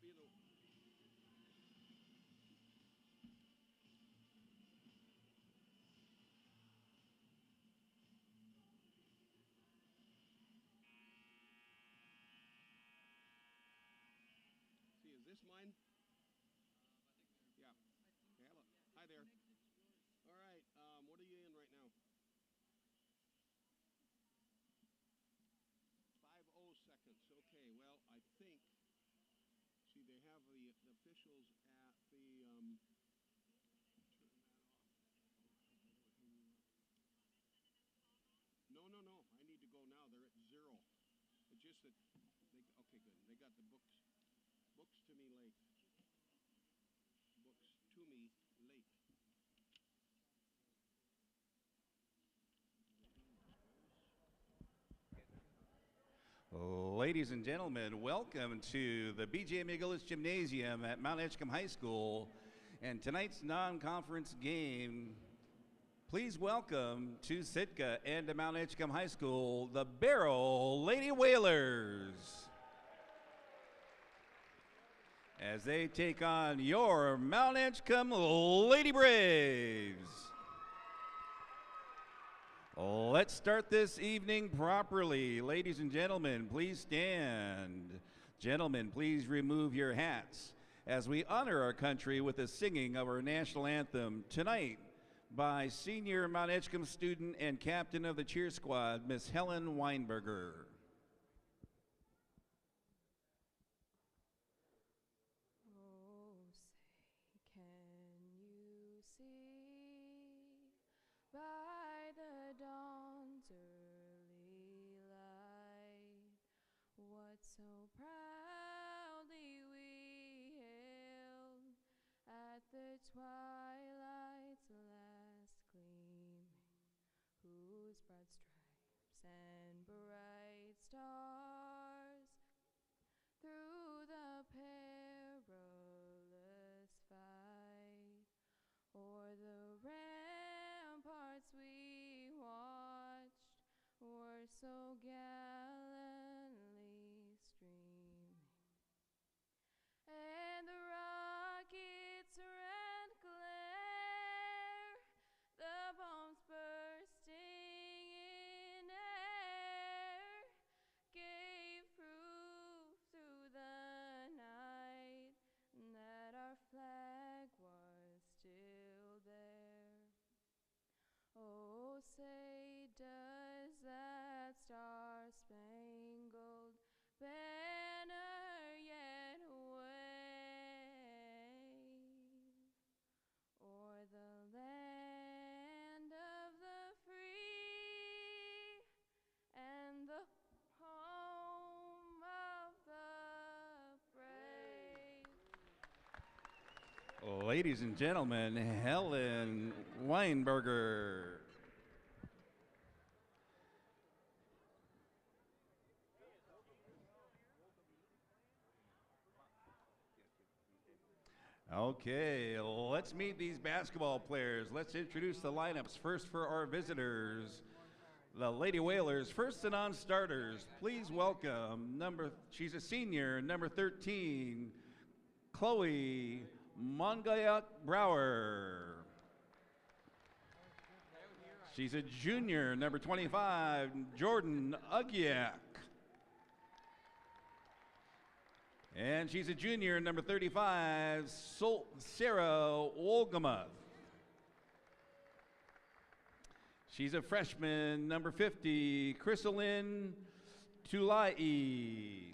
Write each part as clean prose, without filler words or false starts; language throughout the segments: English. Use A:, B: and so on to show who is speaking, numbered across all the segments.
A: See, is this mine? Yeah. Hello. Hi there. All right. What are you in right now? 50 seconds. Okay. Well, I think. See, they have the officials at the. Turn that off. No, no, no. I need to go now. They're at 0. It's just that. Okay, good. They got the books. Books to me late. Books to me late.
B: Ladies and gentlemen, welcome to the B.J. McGillis Gymnasium at Mt.Edgecumbe High School. And tonight's non-conference game, please welcome to Sitka and to Mt.Edgecumbe High School, the Barrow Lady Whalers, as they take on your Mt.Edgecumbe Lady Braves. Let's start this evening properly. Ladies and gentlemen, please stand. Gentlemen, please remove your hats as we honor our country with the singing of our national anthem tonight by senior Mt.Edgecumbe student and captain of the cheer squad, Miss Helen Weinberger.
C: Oh, say, can you see by the dawn's early light what so proudly we hailed at the twilight's last gleaming, whose broad stripes and bright stars through the perilous fight o'er the ramparts we watched were so gallantly streaming, and the rocket's red glare, the bombs bursting in air, gave proof through the night that our flag was still there. Oh, say, does that star-spangled banner yet wave o'er the land of the free and the home of the brave?
B: Ladies and gentlemen, Helen Weinberger. Okay, let's meet these basketball players. Let's introduce the lineups. First for our visitors, the Lady Whalers, first and on starters. Please welcome she's a senior, number 13, Chloe Mongayak Brower. She's a junior, number 25, Jordan Ugyak. And she's a junior, number 35, Sarah Wolgamuth. She's a freshman, number 50, Chrysalyn Tulai.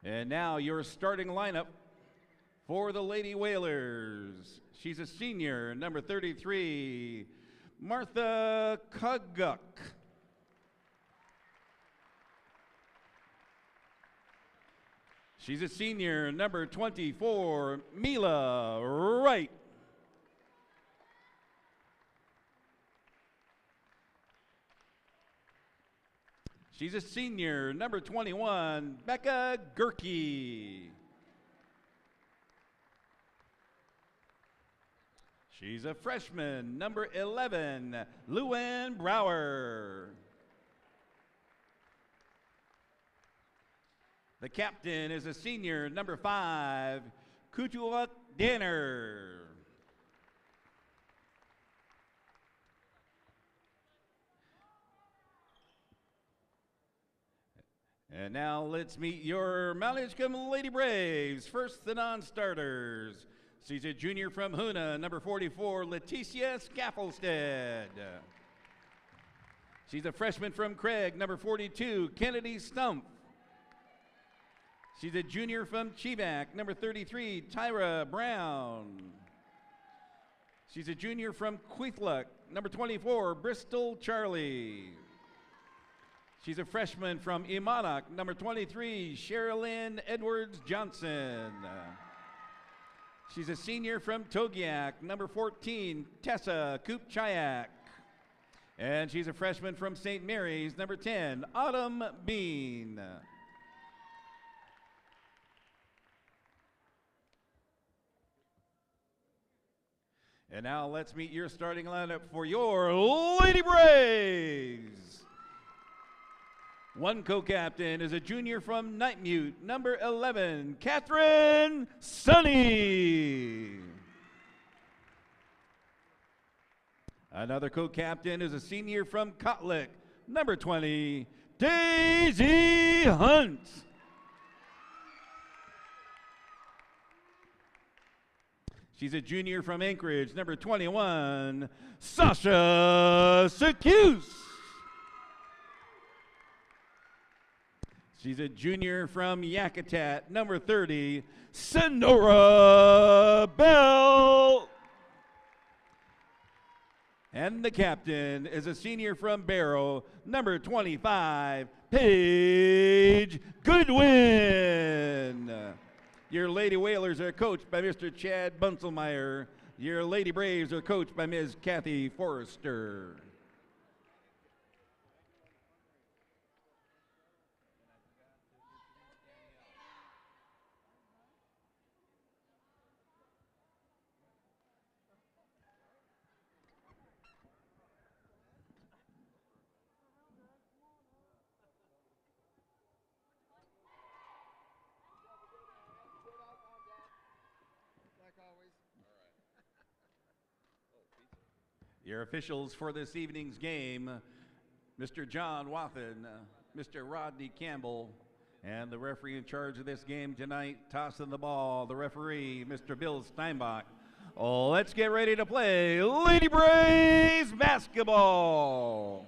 B: And now your starting lineup for the Lady Whalers. She's a senior, number 33, Martha Kuguk. She's a senior, number 24, Mila Wright. She's a senior, number 21, Becca Gerke. She's a freshman, number 11, Luann Brower. The captain is a senior, number 5, Kutuak Danner. And now let's meet your Mt.Edgecumbe Lady Braves. First, the non-starters. She's a junior from Hoona, number 44, Leticia Scaffelstead. She's a freshman from Craig, number 42, Kennedy Stump. She's a junior from Chivac, number 33, Tyra Brown. She's a junior from Queethluck, number 24, Bristol Charlie. She's a freshman from Imanak, number 23, Sherilyn Edwards Johnson. She's a senior from Togiak, number 14, Tessa Kupchayak. And she's a freshman from St. Mary's, number 10, Autumn Bean. And now let's meet your starting lineup for your Lady Braves. One co-captain is a junior from Nightmute, number 11, Catherine Sunny. Another co-captain is a senior from Kotlik, number 20, Daisy Hunt. She's a junior from Anchorage, number 21, Sasha Secuse. She's a junior from Yakutat, number 30, Sonora Bell. And the captain is a senior from Barrow, number 25, Paige Goodwin. Your Lady Whalers are coached by Mr. Chad Bunselmeyer. Your Lady Braves are coached by Ms. Kathy Forrester. Your officials for this evening's game, Mr. John Wathen, Mr. Rodney Campbell, and the referee in charge of this game tonight, tossing the ball, the referee, Mr. Bill Steinbach. Oh, let's get ready to play Lady Braves basketball.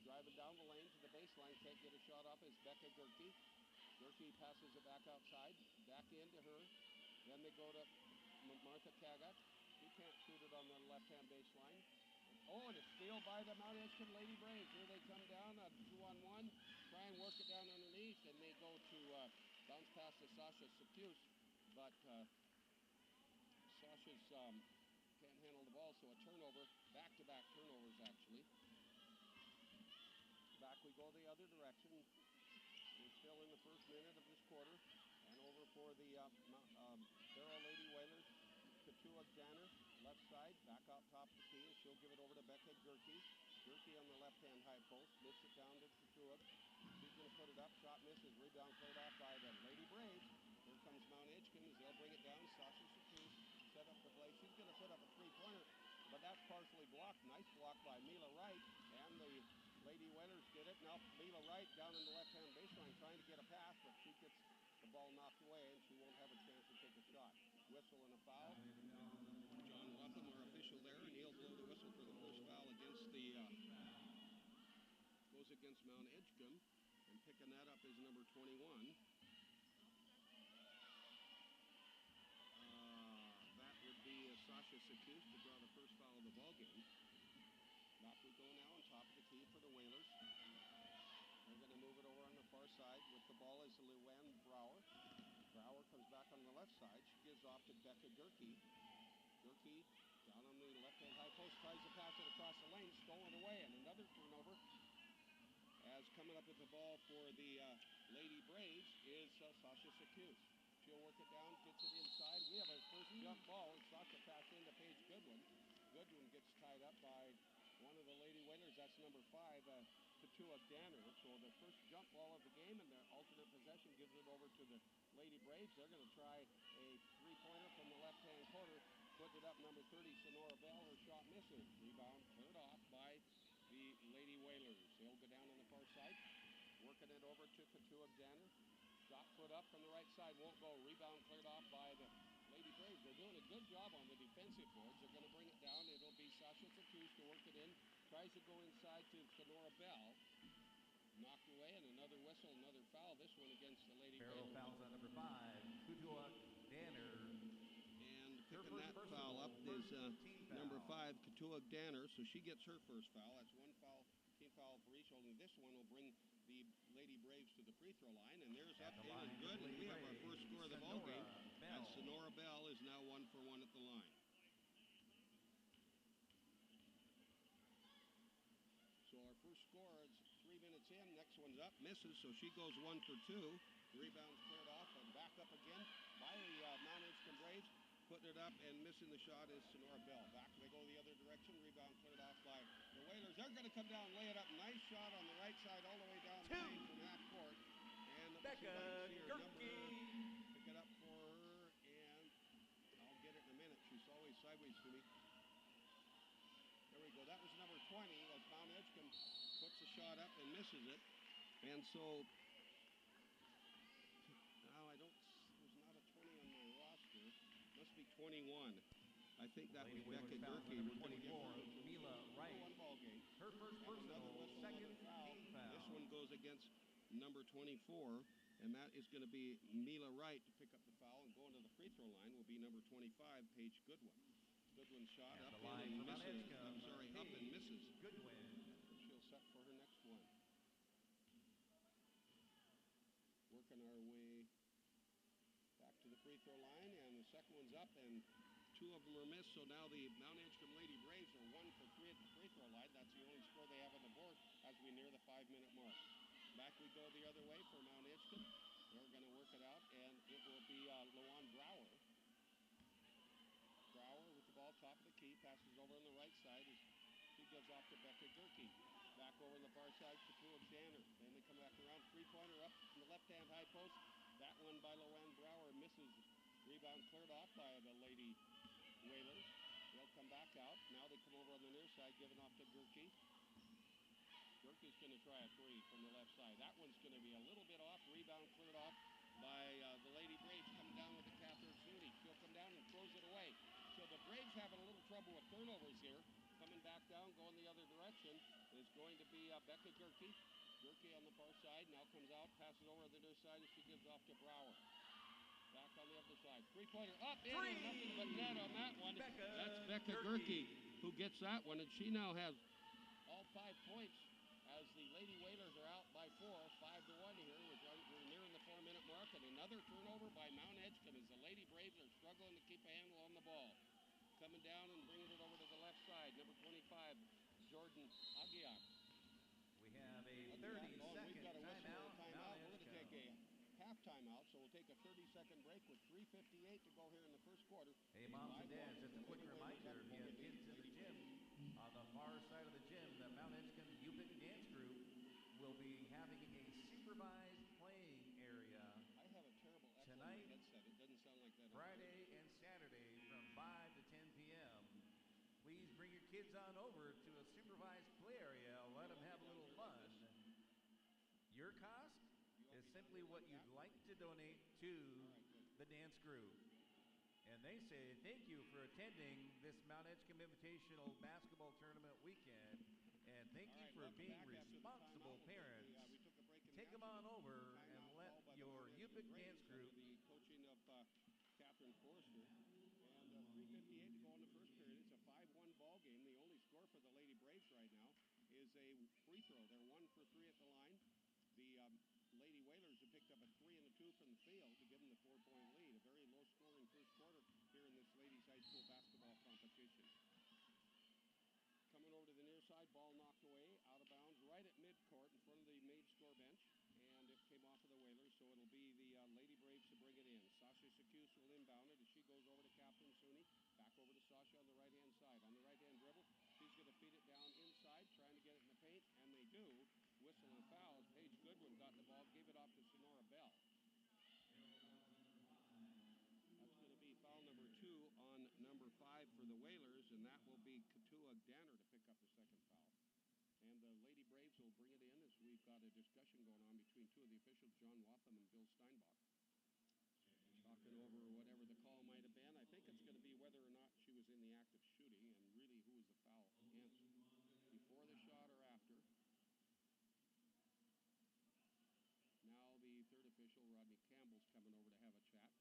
A: Driving down the lane to the baseline, can't get a shot off, is Becca Gerke. Gerke passes it back outside, back into her. Then they go to Martha Kagat. She can't shoot it on the left-hand baseline. Oh, and a steal by the Mt.Edgecumbe Lady Braves. Here they come down, a 2-on-1, try and work it down underneath, and they go to bounce pass to Sasha Secuse. But Sasha's can't handle the ball, so a turnover, back-to-back turnovers actually. Back we go the other direction. We're still in the first minute of this quarter. And over for the Barrow Lady Whalers, Katua Danner, left side, back out top the key. She'll give it over to Becca Gerke. Gerke on the left-hand high post, gets it down to Katua. She's going to put it up, shot misses, rebound played off by the Lady Braves. Here comes Mt.Edgecumbe as they'll bring it down. Sasha Secuse set up the play. She's going to put up a three-pointer, but that's partially blocked. Nice block by Mila Wright, and the Lady Whalers get it. Now Mila Wright down in the left-hand baseline trying to get a pass, but she gets the ball knocked away, and she won't have a chance to take a shot. Whistle and a foul. John Watham, our official there, and he'll blow the whistle for the first foul against the goes against Mt.Edgecumbe, and picking that up is number 21. That would be Sasha Secuse to draw the first foul of the ball game. Back we go now on top of the key for the Whalers. They're going to move it over on the far side. With the ball is Luann Brower. Brower comes back on the left side. She gives off to Becca Gerke. key. Down on the left-hand high post, tries to pass it across the lane, stolen away, and another turnover. As coming up with the ball for the Lady Braves is Sasha Secuse. She'll work it down, gets it inside. We have a first jump ball, and Sasha passed into Paige Goodwin. Goodwin gets tied up by one of the Lady Whalers. That's number 5, Katua Danner. So the first jump ball of the game, and their alternate possession gives it over to the Lady Braves. They're going to try a three-pointer from the left-hand corner. Putting it up, number 30, Sonora Bell. Her shot misses. Rebound cleared off by the Lady Whalers. They'll go down on the far side, working it over to Katua Danner. Shot put up from the right side, won't go. Rebound cleared off by the Lady Braves. They're doing a good job on the defensive boards. They're going to bring it down. It'll be Sasha Secuse to work it in. Tries to go inside to Sonora Bell. Knocked away, and another whistle, another foul. This one against the Lady
B: Barrow
A: Whalers.
B: fouls on number 5, Katua Danner.
A: And picking that foul up is number 5, Katua Danner. So she gets her first foul. That's one foul, team foul for each. Only this one will bring the Lady Braves to the free throw line. And there's up in and good. And we have our first score of the ball game. And Sonora Bell is now 1 for 1 at the line. So our first score is 3 minutes in. Next one's up, misses, so she goes 1 for 2. Rebounds cleared off and back up again by the Mt.Edgecumbe Braves. Putting it up and missing the shot is Sonora Bell. Back they go the other direction. Rebound cleared off by the Whalers. They're going to come down, lay it up. Nice shot on the right side all the way down the lane from half court. And
B: Becca Gerke.
A: Pick it up for her, and I'll get it in a minute. She's always sideways to me. There we go. That was number 20 as Mt.Edgecumbe puts the shot up and misses it. And so, now there's not a 20 on my roster. Must be 21. I think that was Becca Gerke.
B: Number 24, Mila Wright.
A: One ball game.
B: Her first personal, second foul.
A: This one goes against number 24, and that is going to be Mila Wright to pick up the foul, and going to the free throw line will be number 25, Paige Goodwin. Goodwin shot
B: And
A: up
B: the line
A: and
B: for
A: misses.
B: Mt.Edgecumbe,
A: Up and misses.
B: Goodwin.
A: She'll set for her next one. Working our way back to the free throw line, and the second one's up, and 2 of them are missed. So now the Mt.Edgecumbe Lady Braves are 1 for 3 at the free throw line. That's the only score they have on the board as we near the 5-minute mark. Back we go the other way for Mt.Edgecumbe. They're going to work it out, and it will be Luan Brower. Brower with the ball, top of the key, passes over on the right side. He gives off to Becca Gerke. Back over on the far side to Katua Danner. Then they come back around, three-pointer up from the left-hand high post. That one by Luan Brower misses. Rebound cleared off by the Lady Whalers. They'll come back out. Now they come over on the near side, giving off to Gerke. Gerke's going to try a 3 from the left side. That one's going to be a little bit off. Rebound cleared off by the Lady Braves. Coming down with the Catherine Snooty. She'll come down and throws it away. So the Braves having a little trouble with turnovers here. Coming back down, going the other direction is going to be Becca Gerke. Gerke on the far side. Now comes out, passes over to the other side as she gives off to Brower. Back on the other side. Three-pointer up, in, and nothing but net on that one. That's Becca Gerke who gets that one, and she now has all 5 points as the Lady Whalers are out by 4, 5-1 here. We're nearing the 4-minute mark, and another turnover by Mt.Edgecumbe as the Lady Braves are struggling to keep a handle on the ball. Coming down and bringing it over to the left side, number 25, Jordan Aguiar.
B: We have a 30-second timeout.
A: We're going to take a half timeout, so we'll take a 30-second break with 3:58 to go here in the first quarter.
B: Hey, moms and dads, just a quick reminder, if you have kids in the gym, on the far side of the gym, the Mt.Edgecumbe Yupik Dance Group will be having a supervised playing area
A: I have a terrible echo
B: tonight,
A: in my headset. It doesn't sound like that.
B: Friday and Saturday from 5 to 10 p.m. Please bring your kids on over to a supervised play area. Let them have a little fun. Your cost is simply what you'd like to donate to the dance group. And they say thank you for attending this Mt.Edgecumbe Invitational Basketball Tournament weekend. And thank you for being responsible parents. Take them on over and let your Yupik dance group.
A: The coaching of Catherine Forrester. And 3:58 to go in the first period. It's a 5-1 ball game. The only score for the Lady Braves right now is a free throw. They're 1 for 3 at the line. The Lady Whalers have picked up a 3 and a 2 from the field to give them the 4-point lead. A very low-scoring first quarter here in this ladies' high school basketball competition. side, ball knocked away, out of bounds, right at midcourt in front of the made score bench, and it came off of the Whalers, so it'll be the Lady Braves to bring it in. Sasha Secuse will inbound it as she goes over to Catherine Suni. Back over to Sasha on the right-hand side. On the right-hand dribble, she's going to feed it down inside, trying to get it in the paint, and they do. Whistle and foul. Paige Goodwin got the ball, gave it off to Sonora Bell. That's going to be foul number 2 on number 5 for the Whalers, and that will be Katua Danner to pick up the second foul. And the Lady Braves will bring it in as we've got a discussion going on between two of the officials, John Watham and Bill Steinbach. Talking over whatever the call might have been. I think it's going to be whether or not she was in the act of shooting and really who was the foul against. Before the shot or after. Now the third official, Rodney Campbell's coming over to have a chat.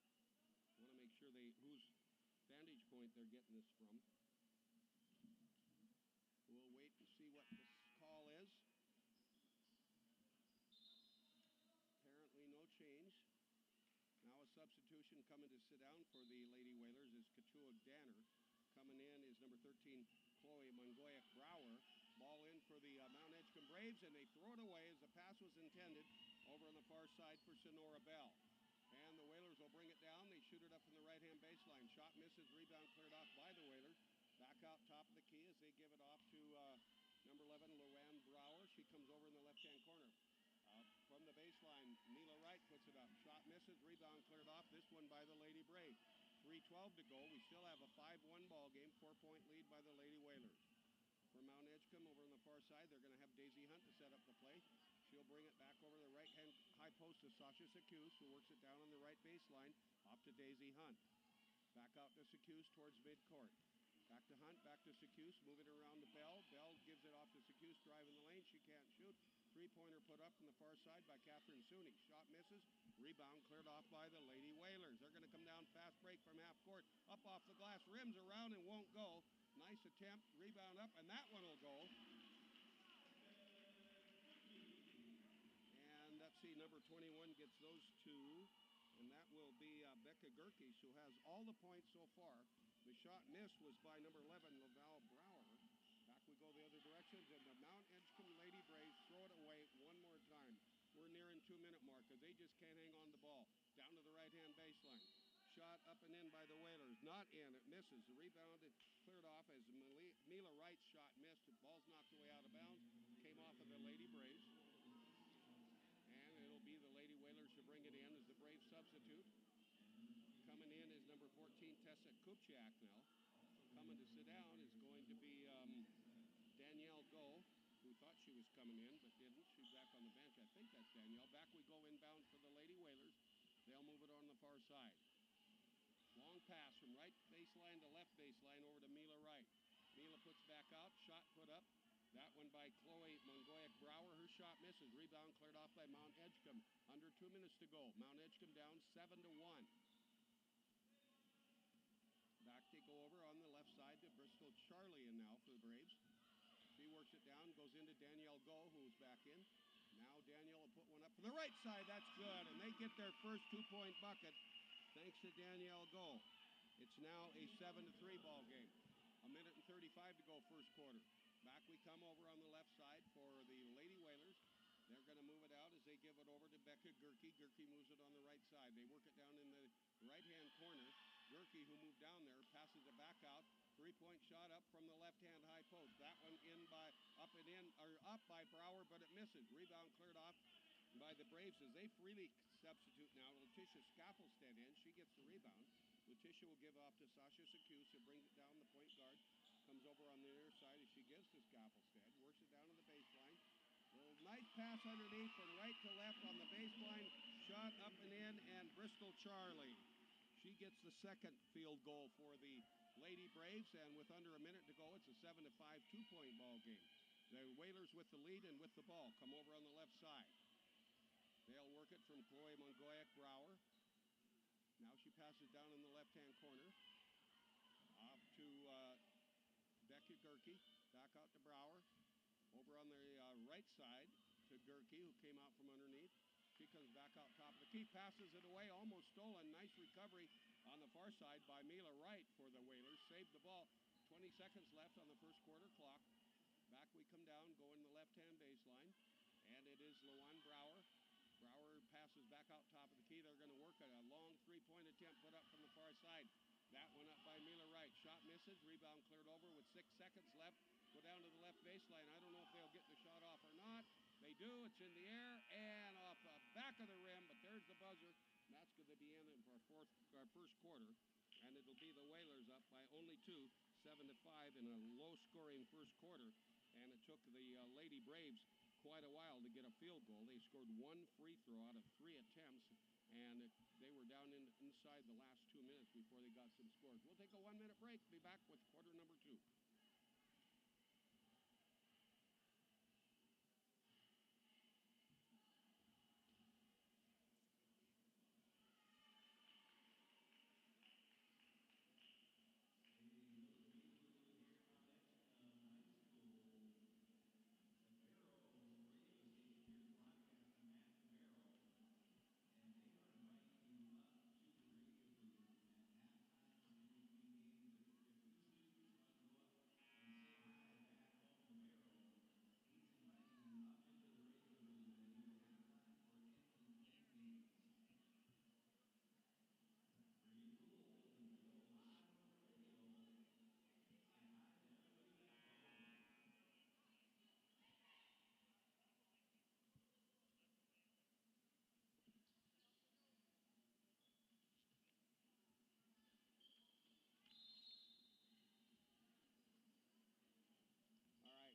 A: Want to make sure whose vantage point they're getting this from. We'll wait and see what this call is. Apparently no change. Now a substitution coming to sit down for the Lady Whalers is Katua Danner. Coming in is number 13, Chloe Mongoyak-Brower. Ball in for the Mt.Edgecumbe Braves, and they throw it away as the pass was intended over on the far side for Sonora Bell. And the Whalers will bring it down. They shoot it up from the right-hand baseline. Shot misses, rebound cleared off by the Whalers. Back out top of the key as they give it off to number 11, Luann Brower. She comes over in the left-hand corner. From the baseline, Mila Wright puts it up. Shot misses, rebound cleared off. This one by the Lady Braves. 3:12 to go. We still have a 5-1 ball game. 4-point lead by the Lady Whalers. For Mt.Edgecumbe over on the far side, they're going to have Daisy Hunt to set up the play. She'll bring it back over the right-hand high post to Sasha Secuse, who works it down on the right baseline, off to Daisy Hunt. Back out to Secuse towards midcourt. Back to Hunt, back to Secuse, moving around to Bell. Bell gives it off to Secuse, driving the lane. She can't shoot. Three-pointer put up from the far side by Catherine Suni. Shot misses. Rebound cleared off by the Lady Whalers. They're going to come down fast break from half court. Up off the glass, rims around and won't go. Nice attempt. Rebound up, and that one will go. And let's see, number 21 gets those two. And that will be Becca Gerkes, who has all the points so far. The shot missed was by number 11, Laval Brower. Back we go the other direction, and the Mt.Edgecumbe Lady Braves throw it away one more time. We're nearing 2-minute mark because they just can't hang on the ball. Down to the right-hand baseline. Shot up and in by the Whalers. Not in, it misses. The rebound cleared off as Mila Wright's shot missed. The ball's knocked away out of bounds. Came off of the Lady Braves. And it'll be the Lady Whalers to bring it in as the Braves substitute. Coming in is number 14, Tessa Kupchak now. Coming to sit down is going to be Danielle Go, who thought she was coming in but didn't. She's back on the bench. I think that's Danielle. Back we go inbound for the Lady Whalers. They'll move it on the far side. Long pass from right baseline to left baseline over to Mila Wright. Mila puts back out. Shot put up. That one by Chloe Mongoyak-Brower. Her shot misses. Rebound cleared off by Mt.Edgecumbe. Under 2 minutes to go. Mt.Edgecumbe down 7-1. Back they go over on the left side to Bristol Charlie in now for the Braves. She works it down, goes into Danielle Go, who's back in. Now Danielle will put one up from the right side. That's good. And they get their first 2-point bucket thanks to Danielle Go. It's now a 7-3 ball game. 1:35 to go first quarter. Back we come over on the left side for the Lady Whalers. They're going to move it out as they give it over to Becca Gerke. Gerke moves it on the right side. They work it down in the right-hand corner. Gerke, who moved down there, passes it back out. 3-point shot up from the left-hand high post. That one up by Brower, but it misses. Rebound cleared off by the Braves as they freely substitute now. Letitia Scaffelstead in. She gets the rebound. Letitia will give off to Sasha Secuse, who brings it down the point guard. Comes over on the near side as she gives to Scaffelstead. Works it down to the baseline. Little nice pass underneath from right to left on the baseline. Shot up and in, and Bristol Charlie. She gets the second field goal for the Lady Braves, and with under a minute to go, it's a 7-5 2-point ball game. The Whalers with the lead and with the ball come over on the left side. They'll work it from Chloe Mongoyak-Brower. Now she passes down in the left-hand corner. Off to Becca Gerke. Back out to Brower. Over on the right side to Gerke, who came out from underneath. She comes back out top of the key, passes it away, almost stolen. Nice recovery on the far side by Mila Wright for the Whalers. Saved the ball. 20 seconds left on the first quarter clock. Back we come down, going the left-hand baseline, and it is Luan Brower. Brower passes back out top of the key. They're going to work a long three-point attempt put up from the far side. That one up by Mila Wright. Shot misses. Rebound cleared over with 6 seconds left. Go down to the left baseline. I don't know if they'll get the shot off or not. They do. It's in the air and off the back of the rim, but there's the buzzer. And that's going to be in it for our first quarter. And it'll be the Whalers up by only 2, 7-5 in a low-scoring first quarter. And it took the Lady Braves quite a while to get a field goal. They scored 1 free throw out of 3 attempts, and they were down inside the last 2 minutes before they got some scores. We'll take a 1-minute break. Be back with quarter number 2.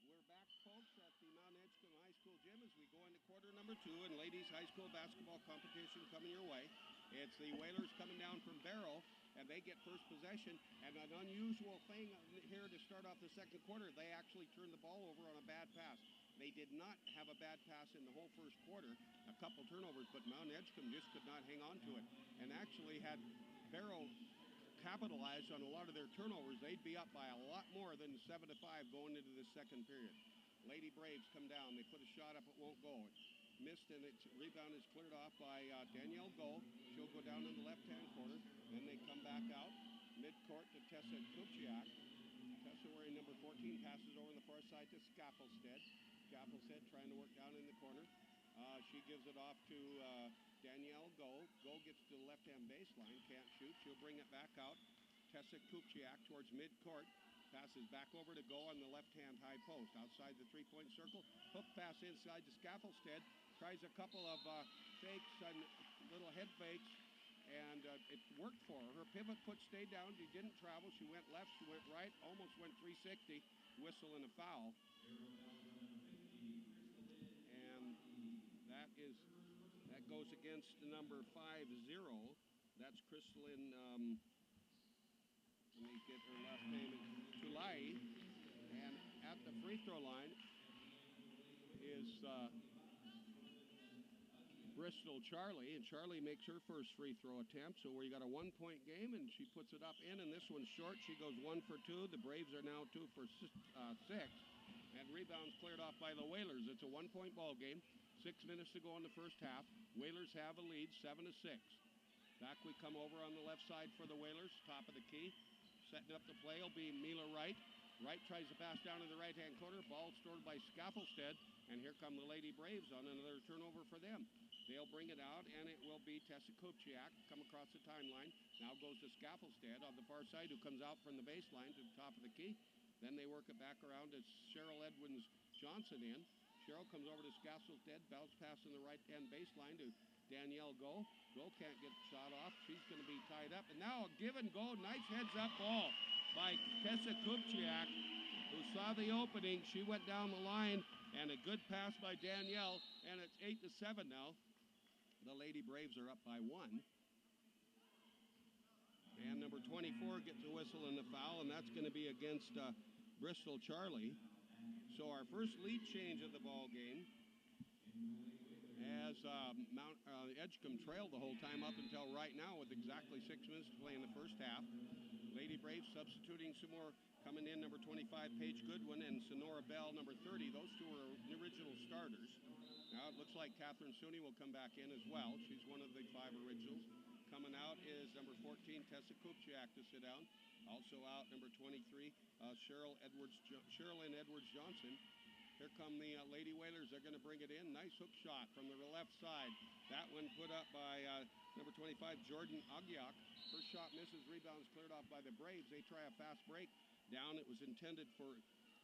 A: We're back, folks, at the Mt.Edgecumbe High School gym as we go into quarter number 2 and ladies high school basketball competition coming your way. It's the Whalers coming down from Barrow, and they get first possession. And an unusual thing here to start off the second quarter, they actually turned the ball over on a bad pass. They did not have a bad pass in the whole first quarter, a couple turnovers, but Mt.Edgecumbe just could not hang on to it. And actually had Barrow capitalized on a lot of their turnovers, they'd be up by a lot more than 7-5 going into the second period. Lady Braves come down. They put a shot up. It won't go. It missed, and its rebound is cleared off by Danielle Gull. She'll go down in the left-hand corner. Then they come back out mid-court to Tessa Kupchiak. Tessa, wearing number 14, passes over on the far side to Scaffelstead. Scaffelstead trying to work down in the corner. She gives it off to Danielle Gull. Gull gets to the left-hand baseline, can't shoot. She'll bring it back out. Tessa Kupchiak towards mid-court. Passes back over to Gull on the left-hand high post. Outside the three-point circle. Hook pass inside to Scaffelstead. Tries a couple of fakes and little head fakes. And it worked for her. Her pivot foot stayed down. She didn't travel. She went left. She went right. Almost went 360. Whistle and a foul. And that goes against the number 5-0. That's Crystalline, let me get her last name, Tulai. And at the free throw line is Bristol Charlie, and Charlie makes her first free throw attempt. So we got a 1-point game, and she puts it up in, and this one's short. She goes 1 for 2. The Braves are now 2 for 6, and rebounds cleared off by the Whalers. It's a 1-point ball game. 6 minutes to go in the first half. Whalers have a lead, 7-6. Back we come over on the left side for the Whalers, top of the key. Setting up the play will be Mila Wright. Wright tries to pass down to the right-hand corner. Ball stored by Scaffelstead, and here come the Lady Braves on another turnover for them. They'll bring it out, and it will be Tessa Kupchiak come across the timeline. Now goes to Scaffelstead on the far side, who comes out from the baseline to the top of the key. Then they work it back around to Cheryl Edwins Johnson in. Cheryl comes over to Scaffelstead, bounce pass on the right-hand baseline to Danielle Gull. Gull can't get the shot off. She's going to be tied up. And now a give and go. Nice heads-up ball by Tessa Kupchiak, who saw the opening. She went down the line, and a good pass by Danielle. And it's 8-7 now. The Lady Braves are up by 1. And number 24 gets a whistle and the foul, and that's going to be against Bristol Charlie. So our first lead change of the ball game, as Mt.Edgecumbe trailed the whole time up until right now with exactly 6 minutes to play in the first half. Lady Braves substituting some more, coming in number 25, Paige Goodwin, and Sonora Bell, number 30. Those two are the original starters. Now it looks like Catherine Sooney will come back in as well. She's one of the 5 originals. Coming out is number 14, Tessa Kupchiak, to sit down. Also out, number 23, Cheryl Edwards Johnson. Here come the Lady Whalers. They're going to bring it in. Nice hook shot from the left side. That one put up by number 25, Jordan Agiak. First shot misses. Rebounds cleared off by the Braves. They try a fast break down. It was intended for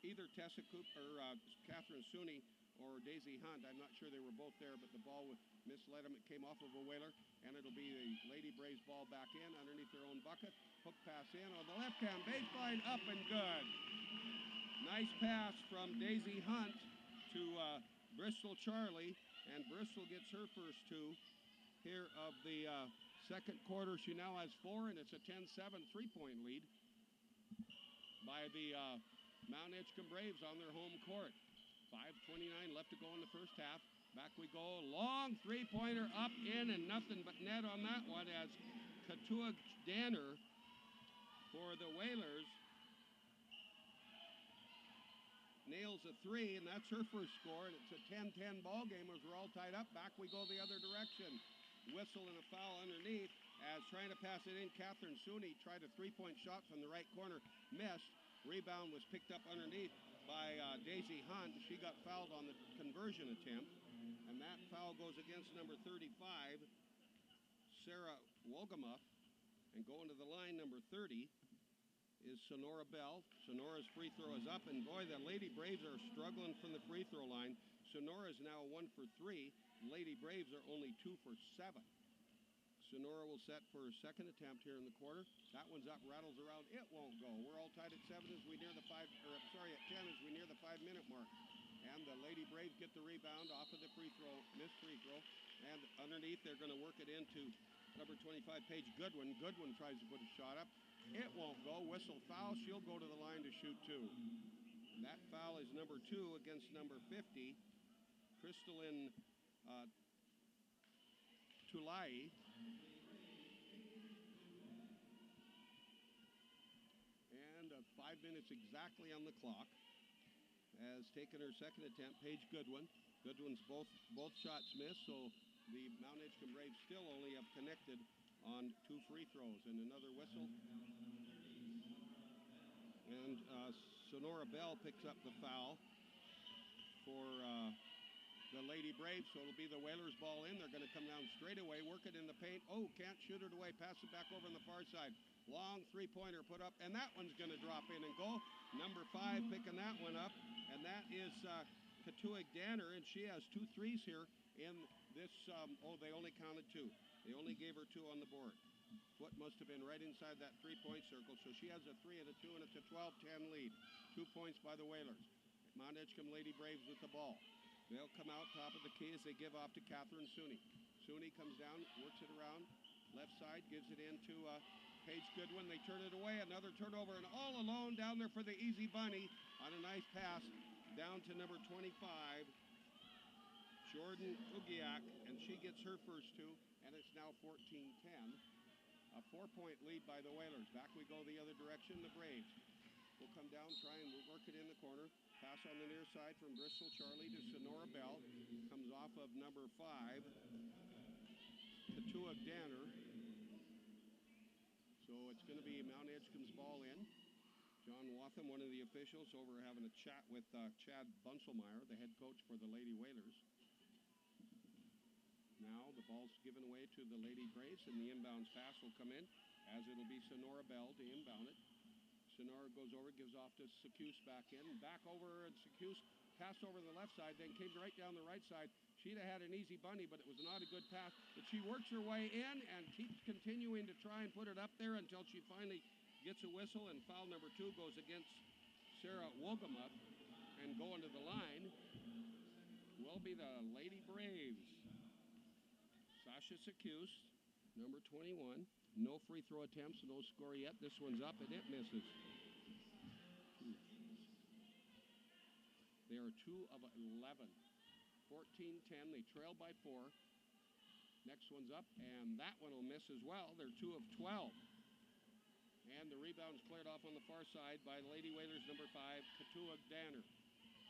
A: either Tessa Cooper or Catherine Suni or Daisy Hunt. I'm not sure they were both there, but the ball misled them. It came off of a Whaler, and it'll be the Lady Braves ball back in underneath their own bucket. Hook pass in on the left-hand baseline, up and good. Nice pass from Daisy Hunt to Bristol Charlie, and Bristol gets her first two here of the second quarter. She now has 4, and it's a 10-7 3-point lead by the Mt.Edgecumbe Braves on their home court. 5:29 left to go in the first half. Back we go. Long three-pointer up, in, and nothing but net on that one as Katuag Danner for the Whalers nails a 3, and that's her first score, and it's a 10-10 ball game as we're all tied up. Back we go the other direction. Whistle and a foul underneath as trying to pass it in. Catherine Suni tried a three-point shot from the right corner, missed. Rebound was picked up underneath by Daisy Hunt. She got fouled on the conversion attempt, and that foul goes against number 35, Sarah Wolgamuth. And going to the line, number 30 is Sonora Bell. Sonora's free throw is up, and boy, the Lady Braves are struggling from the free throw line. Sonora is now 1 for 3. Lady Braves are only 2 for 7. Sonora will set for her second attempt here in the quarter. That one's up, rattles around. It won't go. We're all tied at 7 as we near the at 10 as we near the 5-minute mark. And the Lady Braves get the rebound off of the missed free throw. And underneath, they're going to work it into number 25, Paige Goodwin. Goodwin tries to put a shot up. It won't go. Whistle foul. She'll go to the line to shoot 2. And that foul is number 2 against number 50, Crystalline Tulai. And 5 minutes exactly on the clock. Has taken her second attempt, Paige Goodwin. Goodwin's both shots missed, so the Mt.Edgecumbe Braves still only have connected on 2 free throws. And another whistle. And Sonora Bell picks up the foul for the Lady Braves, so it'll be the Whalers ball in. They're going to come down straight away, work it in the paint. Oh, can't shoot it away. Pass it back over on the far side. Long three-pointer put up, and that one's going to drop in and go. Number 5 picking that one up, and that is Katuag Danner, and she has 2 threes here in this. They only counted 2. They only gave her 2 on the board. Foot must have been right inside that 3-point circle, so she has a 3 and a 2, and it's a 12-10 lead. 2 points by the Whalers. Mt.Edgecumbe Lady Braves with the ball. They'll come out top of the key as they give off to Catherine Suni. Suni comes down, works it around, left side, gives it into Paige Goodwin. They turn it away, another turnover, and all alone down there for the easy bunny on a nice pass down to number 25, Jordan Ugiak, and she gets her first 2, and it's now 14-10. A 4-point lead by the Whalers. Back we go the other direction, the Braves will come down, try and work it in the corner. Pass on the near side from Bristol Charlie to Sonora Bell. Comes off of number 5, Katuag Danner. So it's going to be Mt.Edgecumbe's ball in. John Watham, one of the officials, over having a chat with Chad Bunselmeyer, the head coach for the Lady Whalers. Now the ball's given away to the Lady Braves, and the inbounds pass will come in, as it'll be Sonora Bell to inbound it. Sonora goes over, gives off to Secuse back in. Back over, and Secuse passed over the left side, then came right down the right side. She'd have had an easy bunny, but it was not a good pass. But she works her way in and keeps continuing to try and put it up there until she finally gets a whistle, and foul number 2 goes against Sarah Wolgamuth. And going to the line will be the Lady Braves. Sasha Secuse, number 21. No free throw attempts, no score yet. This one's up, and it misses. They are 2 of 11. 14-10. They trail by 4. Next one's up, and that one will miss as well. They're 2 of 12. And the rebound's cleared off on the far side by Lady Whalers number 5, Katuag Danner.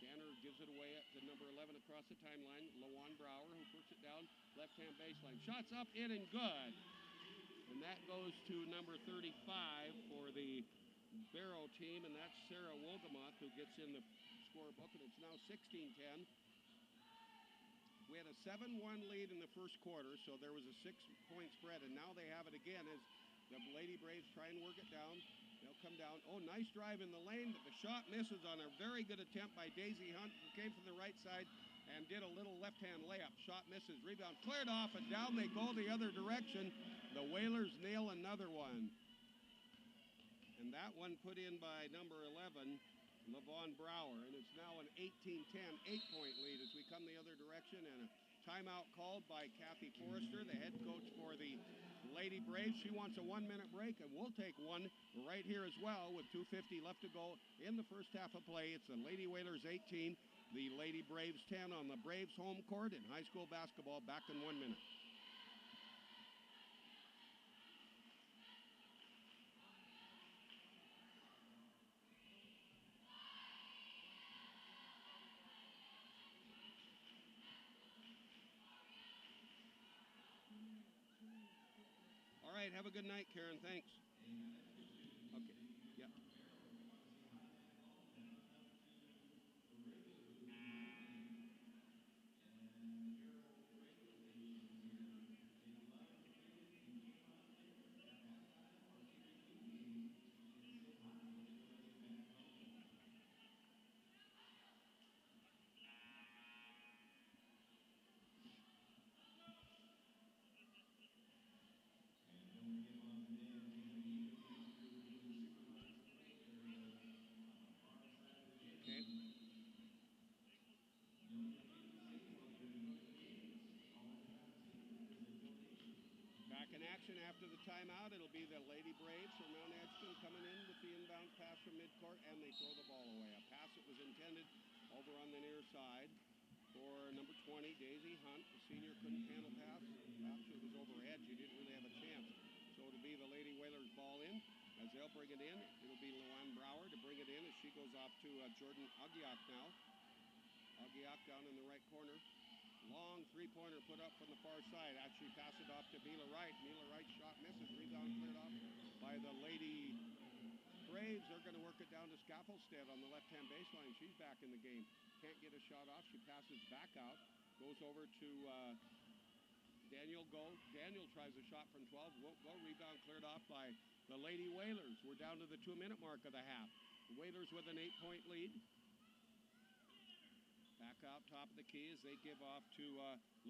A: Danner gives it away to number 11 across the timeline, Lawan Brower, who puts it down left-hand baseline. Shots up, in, and good. And that goes to number 35 for the Barrow team, and that's Sarah Wolgamuth, who gets in the scorebook, and it's now 16-10. We had a 7-1 lead in the first quarter, so there was a 6-point spread, and now they have it again as the Lady Braves try and work it down. They'll come down. Oh, nice drive in the lane, but the shot misses on a very good attempt by Daisy Hunt, who came from the right side and did a little left-hand layup. Shot misses, rebound cleared off, and down they go the other direction. The Whalers nail another one. And that one put in by number 11, LaVon Brower, and it's now an 18-10, 8-point lead as we come the other direction, and a timeout called by Kathy Forrester, the head coach for the Lady Braves. She wants a 1-minute break, and we'll take one right here as well with 2:50 left to go in the first half of play. It's the Lady Whalers 18, the Lady Braves 10 on the Braves home court in high school basketball. Back in 1 minute. All right, have a good night, Karen. Thanks. Okay, yeah. Okay. Back in action after the timeout. It'll be the Lady Braves from Mt.Edgecumbe coming in with the inbound pass from midcourt, and they throw the ball away. A pass that was intended over on the near side for number 20, Daisy Hunt. The senior couldn't handle pass. Actually, it was over edge. He didn't really have a chance. So it'll be the Lady Whalers ball in. As they'll bring it in, it'll be Luann Brower to bring it in as she goes off to Jordan Agiak now. Agiak down in the right corner. Long three-pointer put up from the far side. Actually pass it off to Mila Wright. Mila Wright's shot misses. Rebound cleared off by the Lady Braves. They're going to work it down to Scaffoldstead on the left-hand baseline. She's back in the game. Can't get a shot off. She passes back out. Goes over to Daniel Go. Daniel tries a shot from 12. Won't go. Rebound cleared off by the Lady Whalers. We're down to the 2-minute mark of the half. The Whalers with an 8-point lead. Back out top of the key as they give off to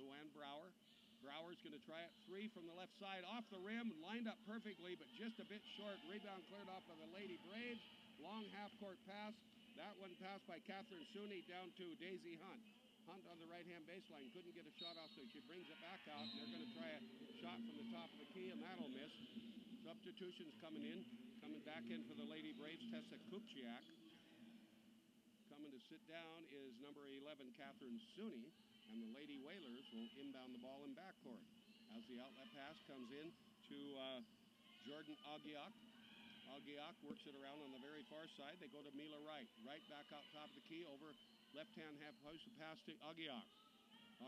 A: Luann Brower. Brower's going to try it. 3 from the left side. Off the rim. Lined up perfectly, but just a bit short. Rebound cleared off by the Lady Braves. Long half-court pass. That one passed by Catherine Sooney down to Daisy Hunt. Hunt on the right-hand baseline. Couldn't get a shot off, so she brings it back out. And they're going to try a shot from the top of the key, and that'll miss. Substitutions coming in. Coming back in for the Lady Braves, Tessa Kupchiak. Coming to sit down is number 11, Catherine Sooney, and the Lady Whalers will inbound the ball in backcourt. As the outlet pass comes in to Jordan Agiak. Agiak works it around on the very far side. They go to Mila Wright. Wright back out top of the key over left-hand half post pass to Agiak.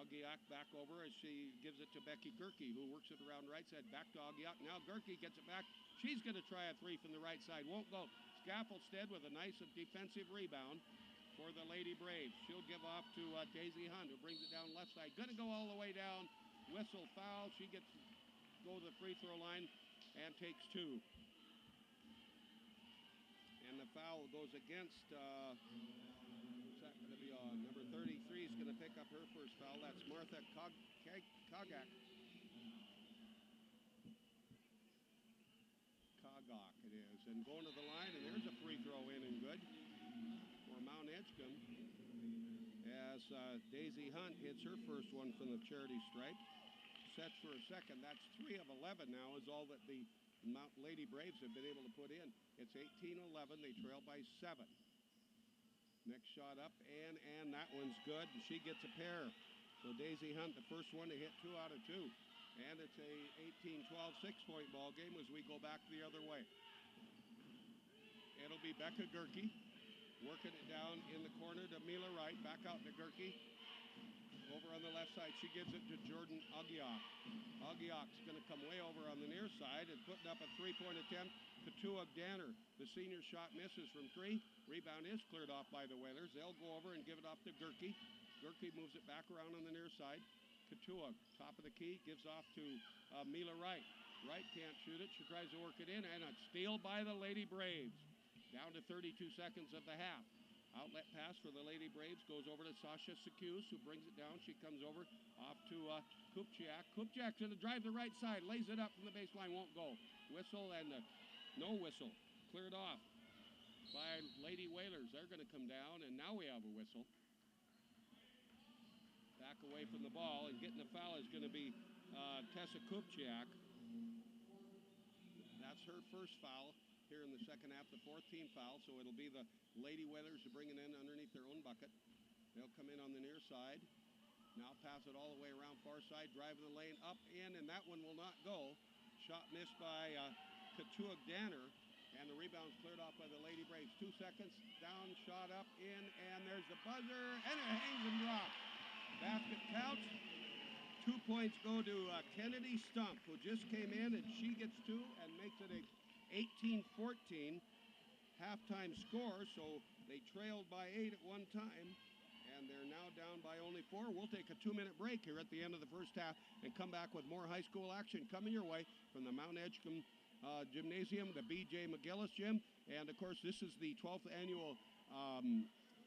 A: Agiak back over as she gives it to Becky Gerke, who works it around right side. Back to Agiak. Now Gerke gets it back. She's going to try a 3 from the right side. Won't go. Scaffoldstead with a nice defensive rebound for the Lady Braves. She'll give off to Daisy Hunt, who brings it down left side. Going to go all the way down. Whistle foul. She gets to go to the free throw line and takes 2. And the foul goes against, what's that going to be on? Number 33 is going to pick up her first foul. That's Martha Kogak. Kogak it is. And going to the line, and there's a free throw in and good for Mt.Edgecumbe as Daisy Hunt hits her first one from the charity stripe. Sets for a second. That's 3 of 11 now is all that the Mount Lady Braves have been able to put in. It's 18-11. They trail by 7. Next shot up, and that one's good. And she gets a pair. So Daisy Hunt, the first one to hit 2 out of 2. And it's a 18-12 6-point ball game as we go back the other way. It'll be Becca Gerke working it down in the corner to Mila Wright. Back out to Gerke. Over on the left side, she gives it to Jordan Agiak. Agiak Blackhawks going to come way over on the near side and putting up a three-point attempt. Katua Danner, the senior shot misses from three. Rebound is cleared off by the Whalers. They'll go over and give it off to Gerke. Gerke moves it back around on the near side. Katua, top of the key, gives off to Mila Wright. Wright can't shoot it. She tries to work it in, and a steal by the Lady Braves. Down to 32 seconds of the half. Outlet pass for the Lady Braves goes over to Sasha Secuse, who brings it down. She comes over off to Kupchiak. Kupchiak's going to drive the right side, lays it up from the baseline, won't go. Whistle and no whistle. Cleared off by Lady Whalers. They're going to come down, and now we have a whistle. Back away from the ball, and getting the foul is going to be Tessa Kupchiak. That's her first foul here in the second half, the fourth team foul, so it'll be the Lady Whalers who bring it in underneath their own bucket. They'll come in on the near side. Now pass it all the way around far side, driving the lane up in, and that one will not go. Shot missed by Katua Danner, and the rebound's cleared off by the Lady Braves. 2 seconds, down, shot up, in, and there's the buzzer, and it hangs and drops. Basket counts. 2 points go to Kennedy Stump, who just came in, and she gets two and makes it a 18-14 halftime score, so they trailed by 8 at one time, and they're now down by only 4. We'll take a 2-minute break here at the end of the first half and come back with more high school action coming your way from the Mt.Edgecumbe Gymnasium, the B.J. McGillis Gym, and of course this is the 12th annual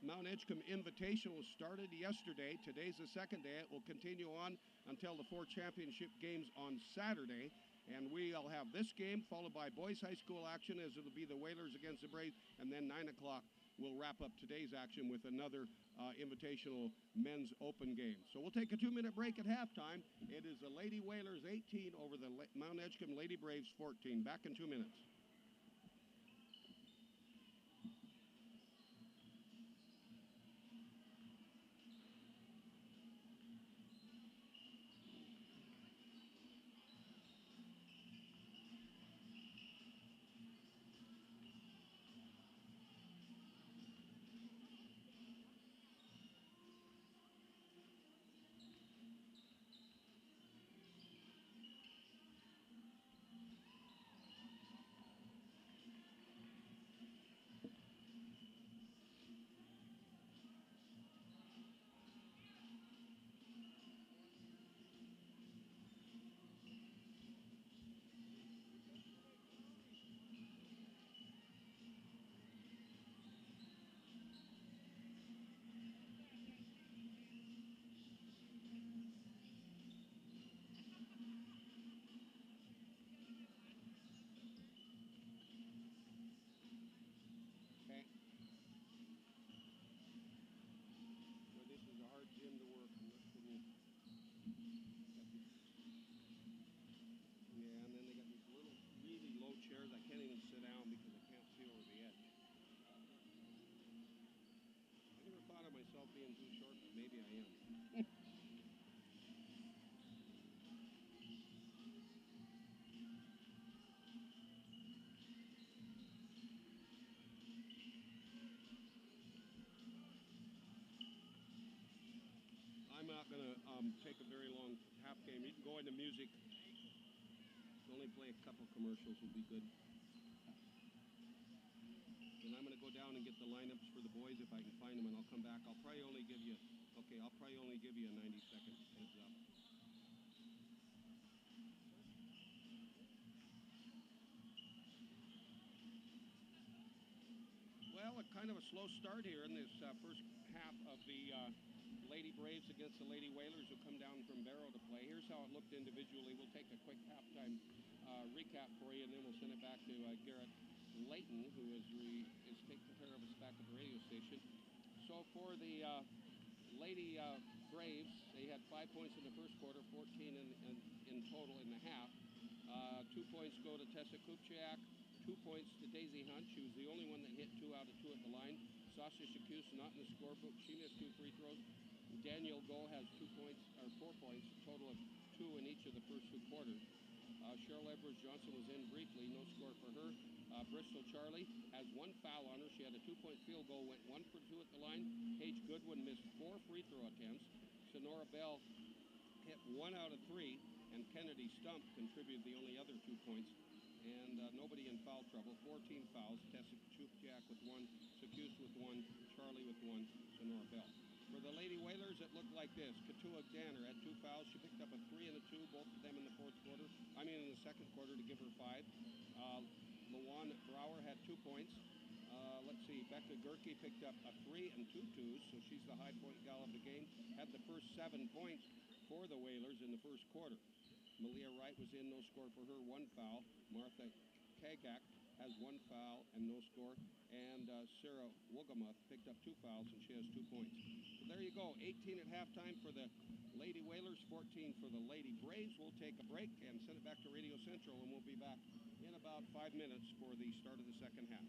A: Mt.Edgecumbe Invitational. Started yesterday. Today's the second day. It will continue on until the 4 championship games on Saturday. And we'll have this game followed by boys high school action, as it'll be the Whalers against the Braves. And then 9 o'clock, we'll wrap up today's action with another invitational men's open game. So we'll take a 2-minute break at halftime. It is the Lady Whalers 18 over the Mt.Edgecumbe Lady Braves 14. Back in 2 minutes. Being too short, but maybe I am. I'm not going to take a very long half game. You can go into music. Only play a couple commercials will be good. And I'm going to go down and get the lineups for the boys if I can find them, and I'll come back. I'll probably only give you, a 90-second heads up. Well, a kind of a slow start here in this first half of the Lady Braves against the Lady Whalers, who come down from Barrow to play. Here's how it looked individually. We'll take a quick halftime recap for you, and then we'll send it back to Garrett Layton, who is taking care of us back at the radio station. So for the Lady Braves, they had 5 points in the first quarter, 14 in total in the half. 2 points go to Tessa Kupchiak, 2 points to Daisy Hunt. She was the only one that hit 2 out of 2 at the line. Sasha Secuse not in the scorebook. She missed 2 free throws. Danielle Go has 4 points, a total of 2 in each of the first 2 quarters. Cheryl Edwards-Johnson was in briefly, no score for her. Bristol Charlie has 1 foul on her. She had a 2-point field goal, went 1 for 2 at the line. Paige Goodwin missed 4 free throw attempts. Sonora Bell hit 1 out of 3. and Kennedy Stump contributed the only other 2 points. And nobody in foul trouble. 14 fouls. Tessic Chukjak with 1, Secuse with 1, Charlie with 1, Sonora Bell. For the Lady Whalers, it looked like this. Katua Danner had 2 fouls. She picked up a 3 and a 2, both of them in the in the second quarter to give her 5. Lawan Brower had 2 points. Let's see, Becca Gerke picked up a 3 and 2 twos, so she's the high point gal of the game. Had the first 7 points for the Whalers in the first quarter. Malia Wright was in, no score for her, 1 foul. Martha Kagak has 1 foul and no score. And Sarah Wogamuth picked up 2 fouls and she has 2 points. So there you go, 18 at halftime for the Lady Whalers, 14 for the Lady Braves. We'll take a break and send it back to Radio Central, and we'll be back in about 5 minutes for the start of the second half.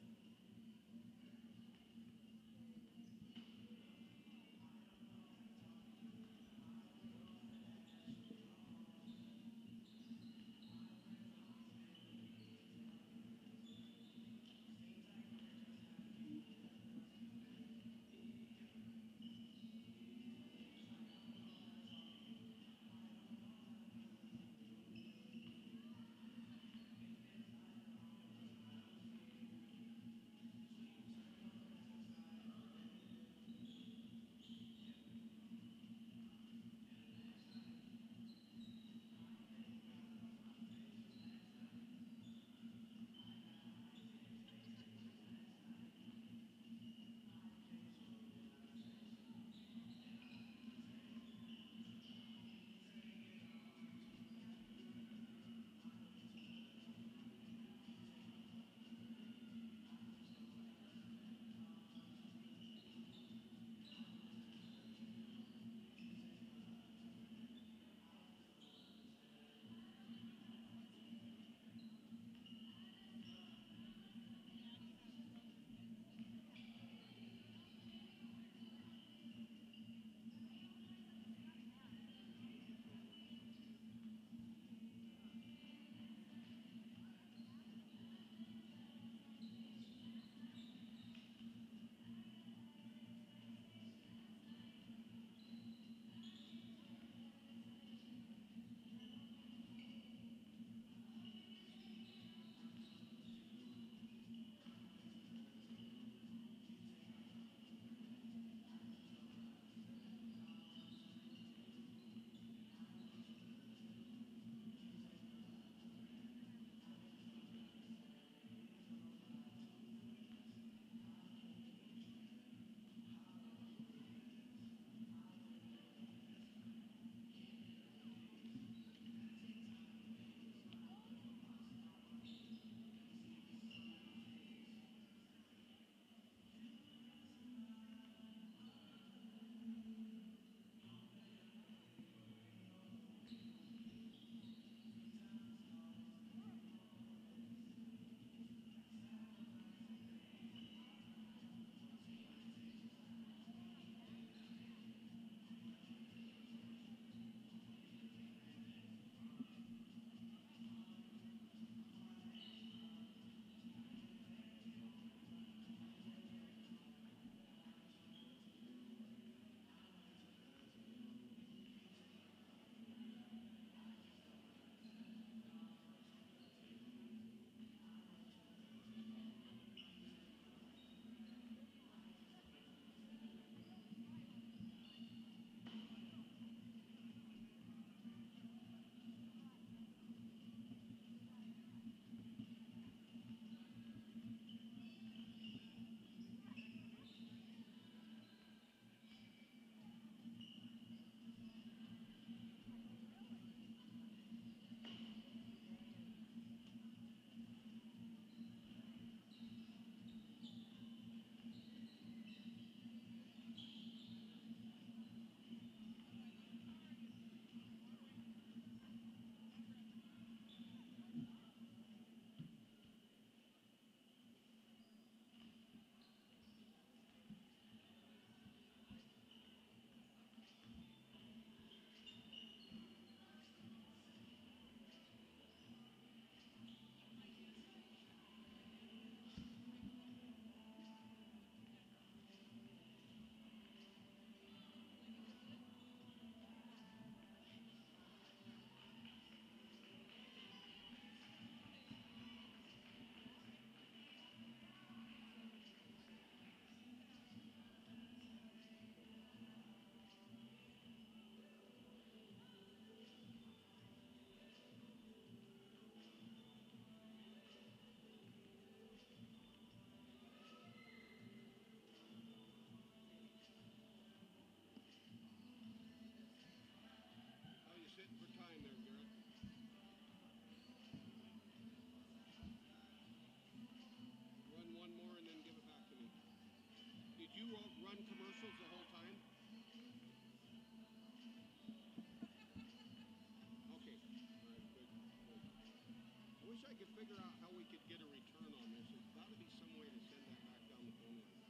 A: wish I could figure out how we could get a return on this. There's got to be some way to send that back down the phone line.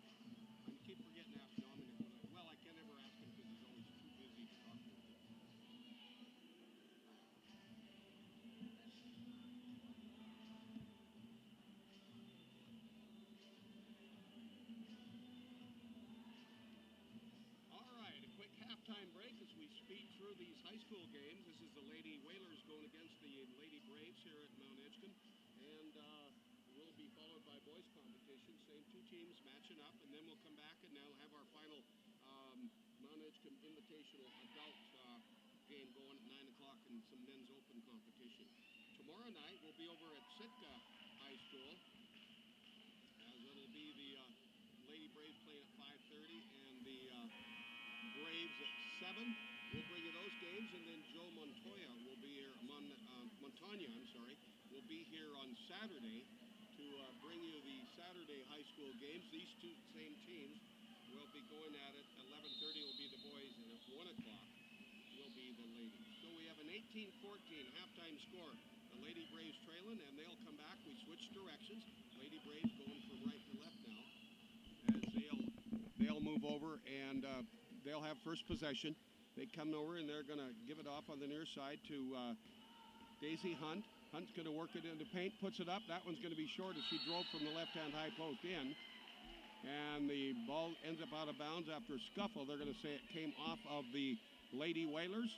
A: I keep forgetting to ask Dominic. Well, I can never ask him because he's always too busy to talk to me. All right, a quick halftime break as we speed through these high school games. This is the Lady Whalers going against the Lady Braves here at Mt.Edgecumbe. And will be followed by boys competition. Same two teams matching up, and then we'll come back and now have our final Mt.Edgecumbe Invitational Adult game going at 9 o'clock and some men's open competition. Tomorrow night we'll be over at Sitka High School, as it'll be the Lady Braves playing at 5:30 and the Braves at 7. We'll bring you those games, and then Joe Montoya will be here, Montagna, I'm sorry, will be here on Saturday to bring you the Saturday high school games. These two same teams will be going at it. 11:30 will be the boys, and at 1 o'clock will be the ladies. So we have an 18-14 halftime score. The Lady Braves trailing, and they'll come back. We switch directions. Lady Braves going from right to left now, as they'll move over, and they'll have first possession. They come over, and they're going to give it off on the near side to Daisy Hunt. Hunt's going to work it into paint, puts it up. That one's going to be short as she drove from the left-hand high post in. And the ball ends up out of bounds after a scuffle. They're going to say it came off of the Lady Whalers.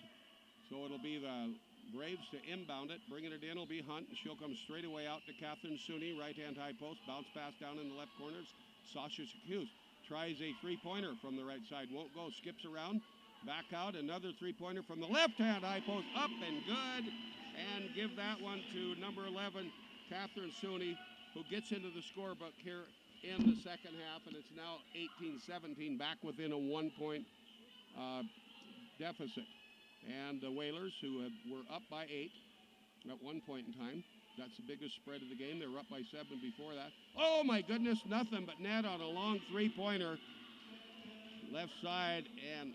A: So it'll be the Braves to inbound it. Bringing it in will be Hunt, and she'll come straight away out to Catherine Sooney, right-hand high post. Bounce pass down in the left corner. Sasha Secuse tries a three-pointer from the right side. Won't go. Skips around. Back out. Another three-pointer from the left-hand high post. Up and good. And give that one to number 11, Catherine Sooney, who gets into the scorebook here in the second half. And it's now 18-17, back within a 1-point deficit. And the Whalers, who were up by 8 at one point in time. That's the biggest spread of the game. They were up by 7 before that. Oh, my goodness, nothing but net on a long three-pointer. Left side, and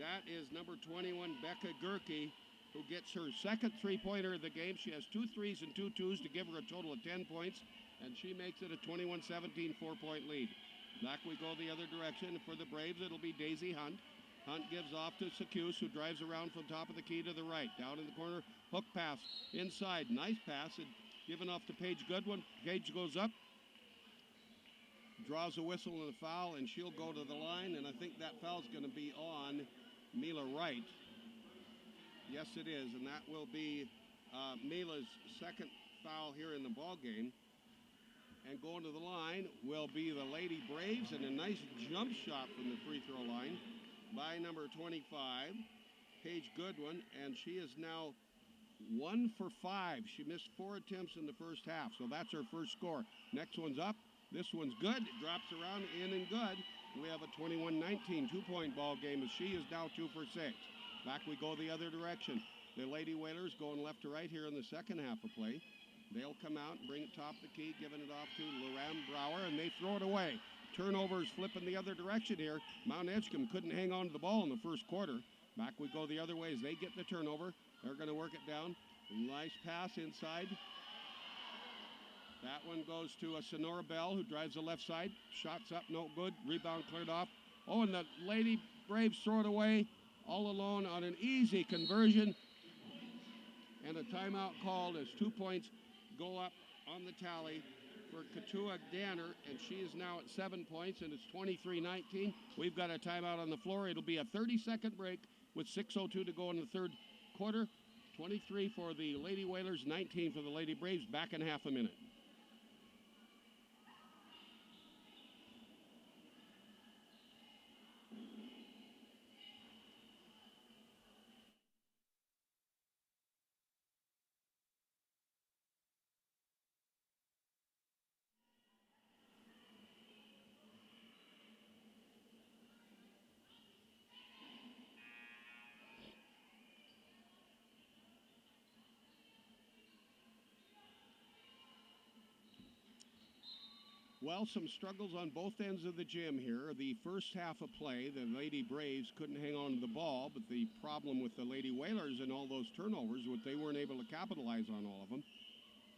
A: that is number 21, Becca Gerke, who gets her second three-pointer of the game. She has 2 threes and 2 twos to give her a total of 10 points, and she makes it a 21-17 4-point lead. Back we go the other direction. For the Braves, it'll be Daisy Hunt. Hunt gives off to Secuse, who drives around from top of the key to the right. Down in the corner, hook pass inside. Nice pass, and given off to Paige Goodwin. Paige goes up, draws a whistle and a foul, and she'll go to the line, and I think that foul's going to be on Mila Wright. Yes, it is, and that will be Mila's second foul here in the ball game. And going to the line will be the Lady Braves, and a nice jump shot from the free throw line by number 25, Paige Goodwin, and she is now 1 for 5. She missed 4 attempts in the first half, so that's her first score. Next one's up. This one's good. It drops around, in and good. We have a 21-19 2-point ball game as she is now 2 for 6. Back we go the other direction. The Lady Whalers going left to right here in the second half of play. They'll come out and bring it top of the key, giving it off to Loram Brower, and they throw it away. Turnovers flipping the other direction here. Mt.Edgecumbe couldn't hang on to the ball in the first quarter. Back we go the other way as they get the turnover. They're going to work it down. Nice pass inside. That one goes to a Sonora Bell, who drives the left side. Shots up, no good. Rebound cleared off. Oh, and the Lady Braves throw it away all alone on an easy conversion. And a timeout called as 2 points go up on the tally for Katua Danner, and she is now at 7 points, and it's 23-19. We've got a timeout on the floor. It'll be a 30-second break with 6:02 to go in the third quarter. 23 for the Lady Whalers, 19 for the Lady Braves. Back in half a minute. Well, some struggles on both ends of the gym here. The first half of play, the Lady Braves couldn't hang on to the ball, but the problem with the Lady Whalers and all those turnovers was they weren't able to capitalize on all of them.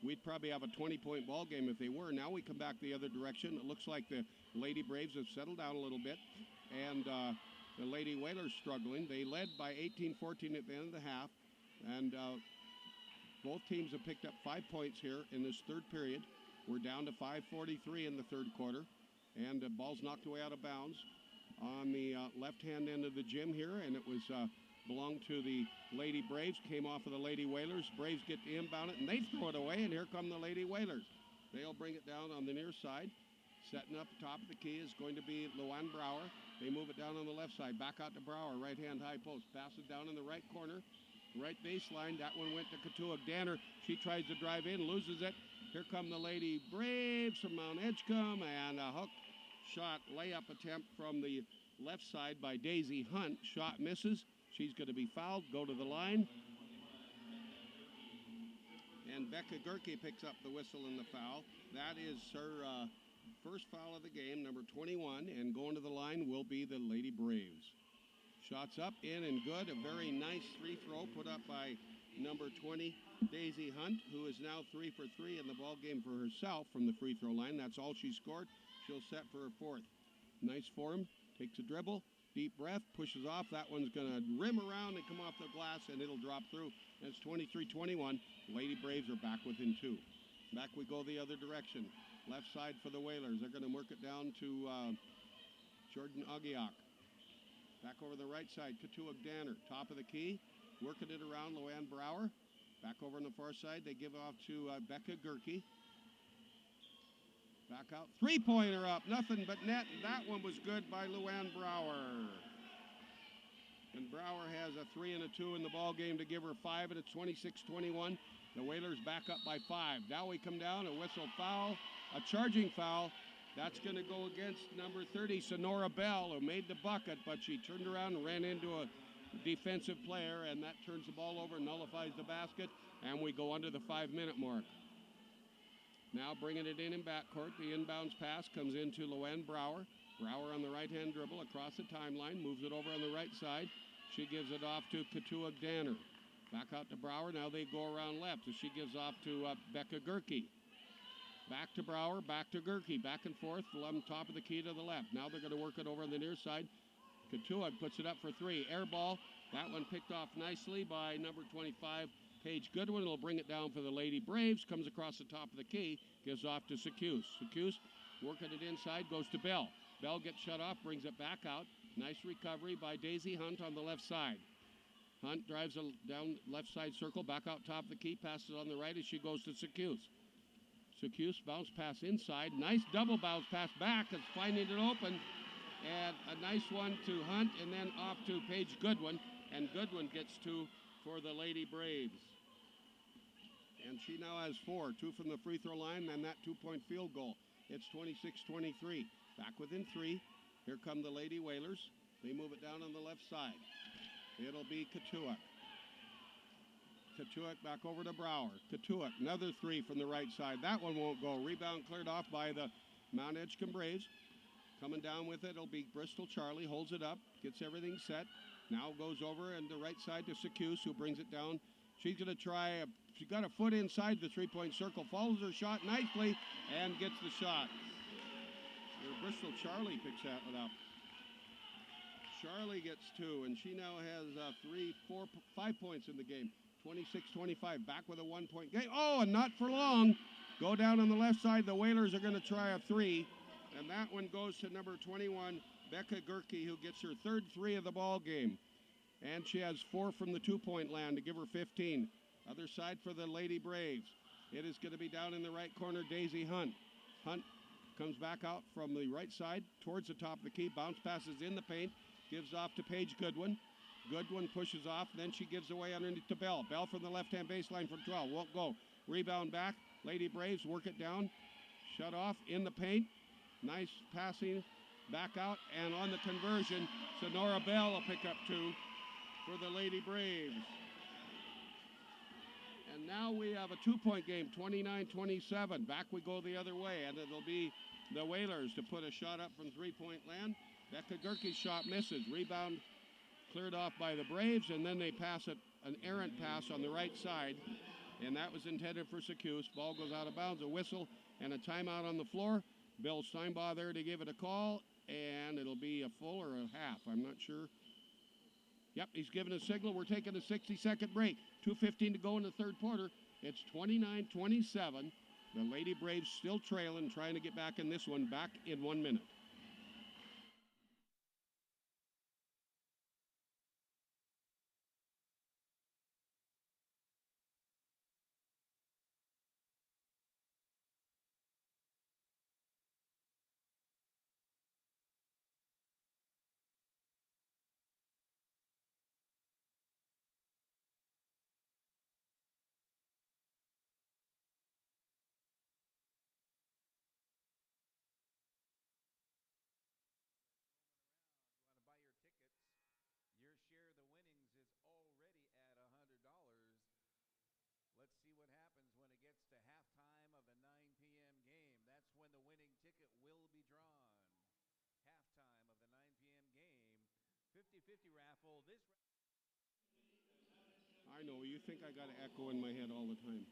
A: we'd probably have a 20-point ball game if they were. Now we come back the other direction. It looks like the Lady Braves have settled down a little bit, and the Lady Whalers struggling. They led by 18-14 at the end of the half, and both teams have picked up 5 points here in this third period. We're down to 5:43 in the third quarter, and the ball's knocked away out of bounds on the left-hand end of the gym here, and it was belonged to the Lady Braves, came off of the Lady Whalers. Braves get to inbound it, and they throw it away, and here come the Lady Whalers. They'll bring it down on the near side. Setting up top of the key is going to be Luann Brower. They move it down on the left side, back out to Brower, right-hand high post. Passes down in the right corner, right baseline. That one went to Katuak Danner. She tries to drive in, loses it. Here come the Lady Braves from Mt.Edgecumbe, and a hook shot layup attempt from the left side by Daisy Hunt. Shot misses. She's going to be fouled, go to the line. And Becca Gerke picks up the whistle and the foul. That is her first foul of the game, number 21, and going to the line will be the Lady Braves. Shots up, in, and good. A very nice free throw put up by number 20, Daisy Hunt, who is now 3 for 3 in the ball game for herself from the free throw line. That's all she scored. She'll set for her fourth. Nice form, takes a dribble, deep breath, pushes off. That one's going to rim around and come off the glass, and it'll drop through. That's 23-21. Lady Braves are back within 2. Back we go the other direction. Left side for the Whalers. They're going to work it down to Jordan Agiak. Back over the right side, Katuak Danner. Top of the key, working it around Luann Brower. Back over on the far side, they give off to Becca Gerke. Back out, three-pointer up, nothing but net. That one was good by Luann Brower. And Brower has a 3 and a 2 in the ball game to give her 5, and it's 26-21. The Whalers back up by 5. Now we come down, a whistle foul, a charging foul. That's going to go against number 30, Sonora Bell, who made the bucket, but she turned around and ran into a defensive player, and that turns the ball over, nullifies the basket, and we go under the 5-minute mark. Now bringing it in backcourt. The inbounds pass comes into Luann Brower. Brower on the right-hand dribble across the timeline, moves it over on the right side. She gives it off to Katuak Danner. Back out to Brower. Now they go around left as she gives off to Becca Gerke. Back to Brower, back to Gerke, back and forth from top of the key to the left. Now they're going to work it over on the near side. Katuak puts it up for 3. Air ball. That one picked off nicely by number 25, Paige Goodwin. Will bring it down for the Lady Braves. Comes across the top of the key. Gives off to Secuse. Secuse working it inside. Goes to Bell. Bell gets shut off. Brings it back out. Nice recovery by Daisy Hunt on the left side. Hunt drives down left side circle. Back out top of the key. Passes on the right as she goes to Secuse. Secuse bounce pass inside. Nice double bounce pass back. It's finding it open. And a nice one to Hunt, and then off to Paige Goodwin. And Goodwin gets 2 for the Lady Braves. And she now has 4. 2 from the free throw line, and that 2-point field goal. It's 26-23. Back within 3. Here come the Lady Whalers. They move it down on the left side. It'll be Katuak. Katuak back over to Brower. Katuak, another 3 from the right side. That one won't go. Rebound cleared off by the Mt.Edgecumbe Braves. Coming down with it, it'll be Bristol Charlie. Holds it up, gets everything set. Now goes over on the right side to Secuse, who brings it down. She's going to try, she got a foot inside the 3-point circle. Follows her shot nicely and gets the shot. Bristol Charlie picks that one up. Charlie gets 2, and she now has 5 points in the game. 26-25, back with a 1-point game. Oh, and not for long. Go down on the left side. The Whalers are going to try a 3, and that one goes to number 21, Becca Gerke, who gets her 3rd 3 of the ball game. And she has 4 from the 2-point land to give her 15. Other side for the Lady Braves. It is going to be down in the right corner, Daisy Hunt. Hunt comes back out from the right side towards the top of the key. Bounce passes in the paint. Gives off to Paige Goodwin. Goodwin pushes off, then she gives away underneath to Bell. Bell from the left-hand baseline from 12. Won't go. Rebound back. Lady Braves work it down. Shut off in the paint. Nice passing. Back out. And on the conversion, Sonora Bell will pick up 2 for the Lady Braves. And now we have a 2-point game, 29-27. Back we go the other way, and it'll be the Whalers to put a shot up from 3-point land. Becca Gerke's shot misses. Rebound cleared off by the Braves, and then they pass it, an errant pass on the right side. and that was intended for Secuse. Ball goes out of bounds, a whistle, and a timeout on the floor. Bill Steinbaugh there to give it a call, and it'll be a full or a half. I'm not sure. Yep, he's given a signal. We're taking a 60-second break. 2:15 to go in the third quarter. It's 29-27. The Lady Braves still trailing, trying to get back in this one, back in 1 minute.
B: Want to buy your tickets? Your share of the winnings is already at $100. Let's see what happens when it gets to halftime of the 9 p.m. game. That's when the winning ticket will be drawn. Halftime of the 9 p.m. game. 50-50 raffle.
A: I know, you think I got an echo in my head all the time.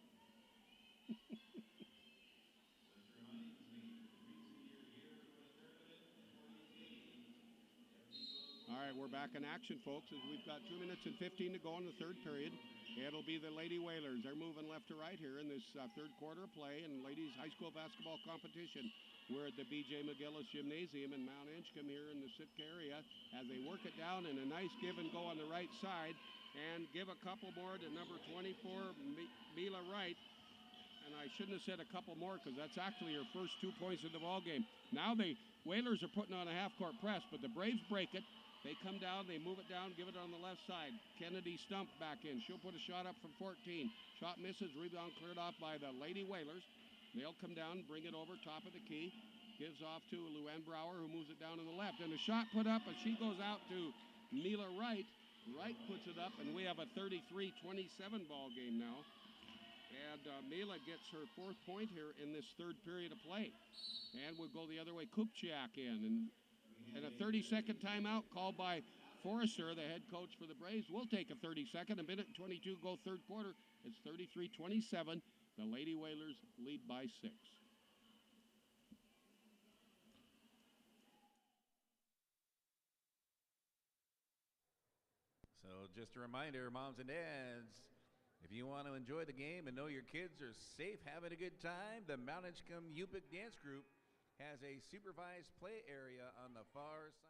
A: All right, we're back in action, folks, as we've got 2 minutes and 15 to go in the third period. It'll be the Lady Whalers. They're moving left to right here in this third quarter play in ladies high school basketball competition. We're at the B.J. McGillis Gymnasium in Mt.Edgecumbe here in the Sitka area as they work it down in a nice give and go on the right side and give a couple more to number 24, Mila Wright. And I shouldn't have said a couple more because that's actually her first 2 points of the ball game. Now the Whalers are putting on a half-court press, but the Braves break it. They come down, they move it down, give it on the left side. Kennedy Stump back in. She'll put a shot up from 14. Shot misses, rebound cleared off by the Lady Whalers. They'll come down, bring it over, top of the key. Gives off to Luann Brower, who moves it down to the left. And a shot put up, and she goes out to Mila Wright. Wright puts it up, and we have a 33-27 ball game now. And Mila gets her fourth point here in this third period of play. And we'll go the other way. Kupchiak in. And a 30-second timeout called by Forrester, the head coach for the Braves. We'll take a 30-second. A minute and 22 go third quarter. It's 33-27. The Lady Whalers lead by 6.
B: So just a reminder, moms and dads, if you want to enjoy the game and know your kids are safe having a good time, the Mt.Edgecumbe Yupik Dance Group has a supervised play area on the far side.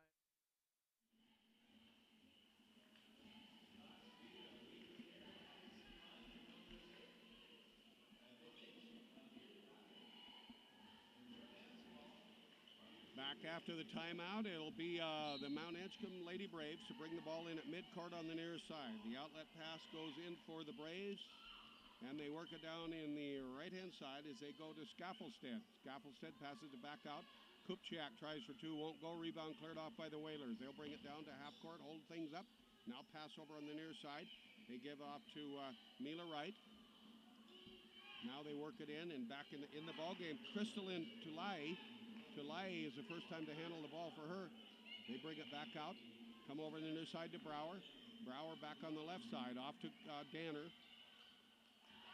A: Back after the timeout, it'll be the Mt.Edgecumbe Lady Braves to bring the ball in at midcourt on the near side. The outlet pass goes in for the Braves, and they work it down in the right-hand side as they go to Scaffelstead. Scaffelstead passes it back out. Kupchiak tries for two, won't go. Rebound cleared off by the Whalers. They'll bring it down to half court, hold things up. Now pass over on the near side. They give off to Mila Wright. Now they work it in, and back in the ball game, Crystalline Tulai. Tulai is the first time to handle the ball for her. They bring it back out. Come over on the near side to Brower. Brower back on the left side, off to Danner.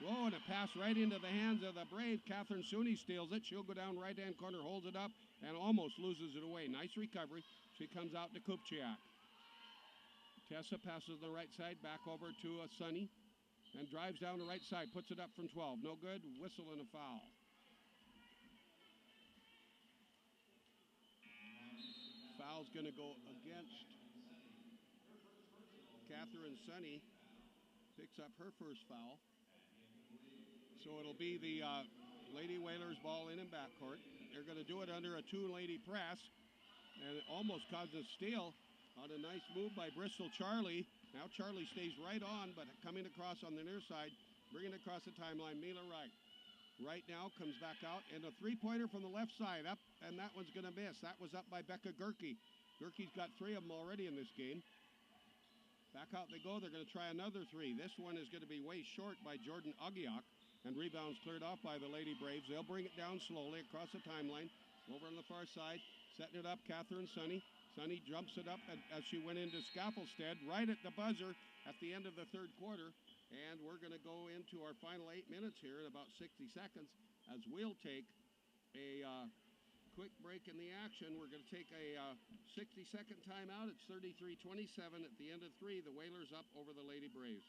A: Whoa, and a pass right into the hands of the Brave. Catherine Sooney steals it. She'll go down right-hand corner, holds it up, and almost loses it away. Nice recovery. She comes out to Kupchiak. Tessa passes the right side, back over to Sunny, and drives down the right side, puts it up from 12. No good. Whistle and a foul. Foul's going to go against Catherine Sunny. Picks up her first foul. So it'll be the Lady Whalers ball in backcourt. They're going to do it under a two-lady press. And it almost caused a steal on a nice move by Bristol Charlie. Now Charlie stays right on, but coming across on the near side, bringing it across the timeline, Mila Wright. Right now comes back out, and a three-pointer from the left side up, and that one's going to miss. That was up by Becca Gerke. Gerke's got 3 of them already in this game. Back out they go. They're going to try another 3. This one is going to be way short by Jordan Agiak, and rebounds cleared off by the Lady Braves. They'll bring it down slowly across the timeline. Over on the far side, setting it up, Catherine Sunny. Sunny jumps it up as she went into Scaffelstead right at the buzzer at the end of the third quarter. And we're going to go into our final 8 minutes here in about 60 seconds as we'll take a quick break in the action. We're going to take a 60-second timeout. It's 33-27 at the end of 3. The Whalers up over the Lady Braves.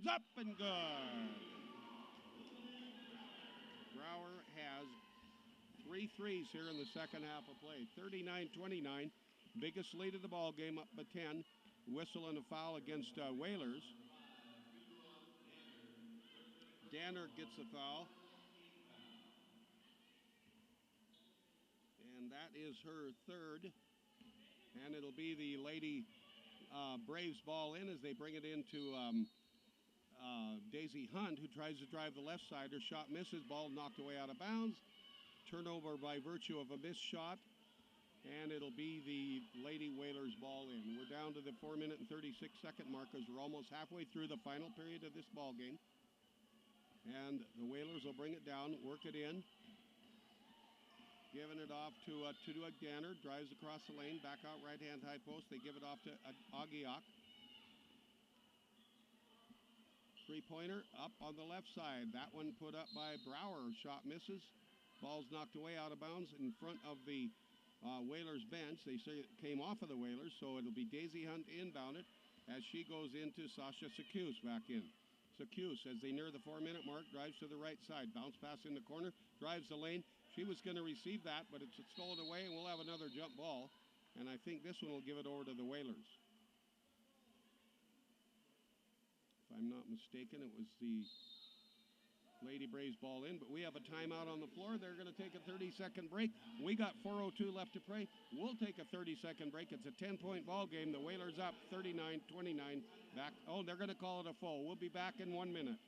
A: up and good. Brower has 3 threes here in the second half of play. 39-29, biggest lead of the ball game, up by 10. Whistle and a foul against Whalers. Danner gets the foul. And that is her third. And it'll be the Lady Braves ball in as they bring it into Daisy Hunt, who tries to drive the left side. Her shot misses, ball knocked away out of bounds. Turnover by virtue of a missed shot. And it'll be the Lady Whalers ball in. We're down to the 4-minute and 36-second mark as we're almost halfway through the final period of this ball game. And the Whalers will bring it down, work it in. Giving it off to Danner, drives across the lane, back out right-hand high post. They give it off to Agiok. Three-pointer up on the left side. That one put up by Brower. Shot misses. Ball's knocked away out of bounds in front of the Whalers bench. They say it came off of the Whalers, so it'll be Daisy Hunt inbounded as she goes into Sasha Secuse back in. Secuse, as they near the 4-minute mark, drives to the right side. Bounce pass in the corner, drives the lane. She was going to receive that, but it's stolen away, and we'll have another jump ball. And I think this one will give it over to the Whalers. If I'm not mistaken, it was the Lady Braves ball in, but we have a timeout on the floor. They're going to take a 30-second break. We got 4:02 left to play. We'll take a 30-second break. It's a 10-point ball game. The Whalers up 39-29. Back. Oh, they're going to call it a full. We'll be back in 1 minute.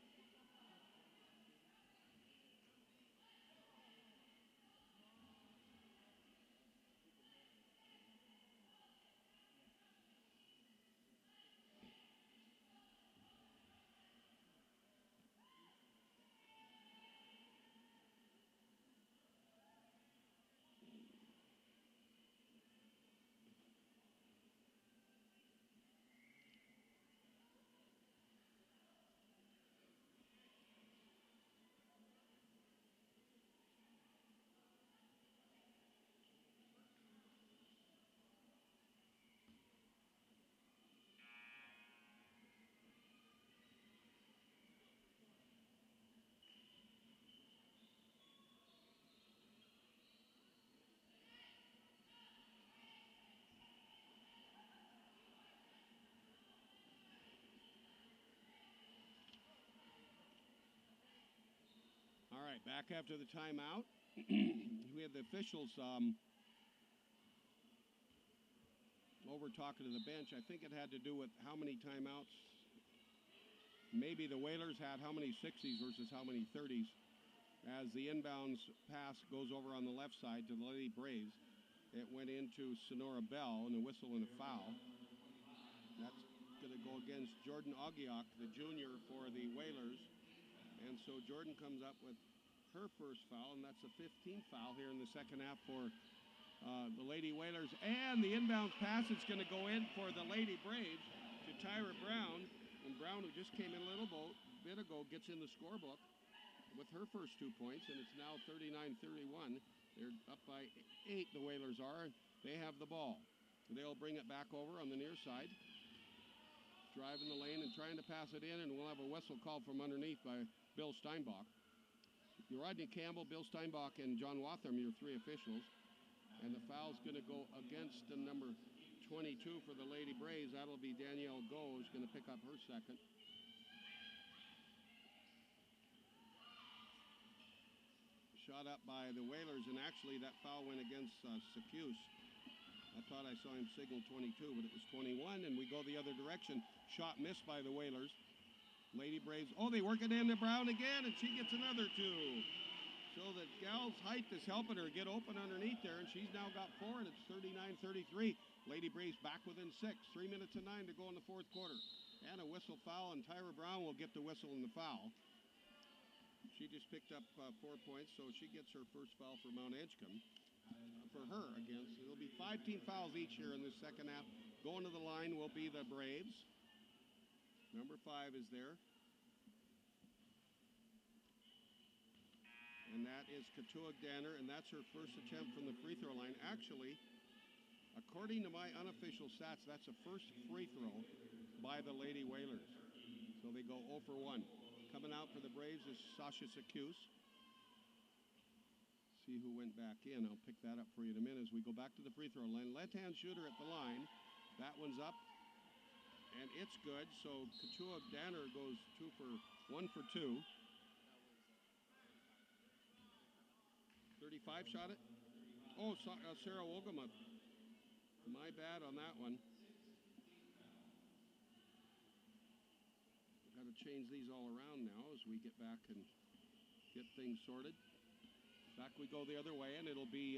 A: All right, back after the timeout. We have the officials over talking to the bench. I think it had to do with how many timeouts. Maybe the Whalers had how many 60s versus how many 30s. As the inbounds pass goes over on the left side to the Lady Braves, it went into Sonora Bell and a whistle and a foul. That's going to go against Jordan Agiok, the junior for the Whalers. And so Jordan comes up with her first foul, and that's a 15th foul here in the second half for the Lady Whalers. And the inbounds pass is going to go in for the Lady Braves to Tyra Brown. And Brown, who just came in a little bit ago, gets in the scorebook with her first 2 points, and it's now 39-31. They're up by 8, the Whalers are. They have the ball. They'll bring it back over on the near side. Driving the lane and trying to pass it in, and we'll have a whistle called from underneath by Bill Steinbach. Rodney Campbell, Bill Steinbach, and John Watham, your 3 officials. And the foul's going to go against the number 22 for the Lady Braves. That'll be Danielle Go, who's going to pick up her second. Shot up by the Whalers, and actually that foul went against Secuse. I thought I saw him signal 22, but it was 21, and we go the other direction. Shot missed by the Whalers. Lady Braves, oh, they work it into Brown again, and she gets another 2. So the gal's height is helping her get open underneath there, and she's now got 4, and it's 39-33. Lady Braves back within 6. 3 minutes and 9 to go in the fourth quarter. And a whistle foul, and Tyra Brown will get the whistle and the foul. She just picked up 4 points, so she gets her first foul for Mt.Edgecumbe. For her against, it'll be 5 team fouls each here in this second half. Going to the line will be the Braves. Number 5 is there. And that is Katua Danner, and that's her first attempt from the free throw line. Actually, according to my unofficial stats, that's a first free throw by the Lady Whalers. So So they go 0 for 1. Coming out for the Braves is Sasha Secuse. See who went back in. I'll pick that up for you in a minute as we go back to the free throw line. Left-hand shooter at the line. That one's up. And it's good. So Katua Danner goes 1 for 2. 35 shot it. Oh, Sarah Wogemuth. My bad on that one. Got to change these all around now as we get back and get things sorted. Back we go the other way, and it'll be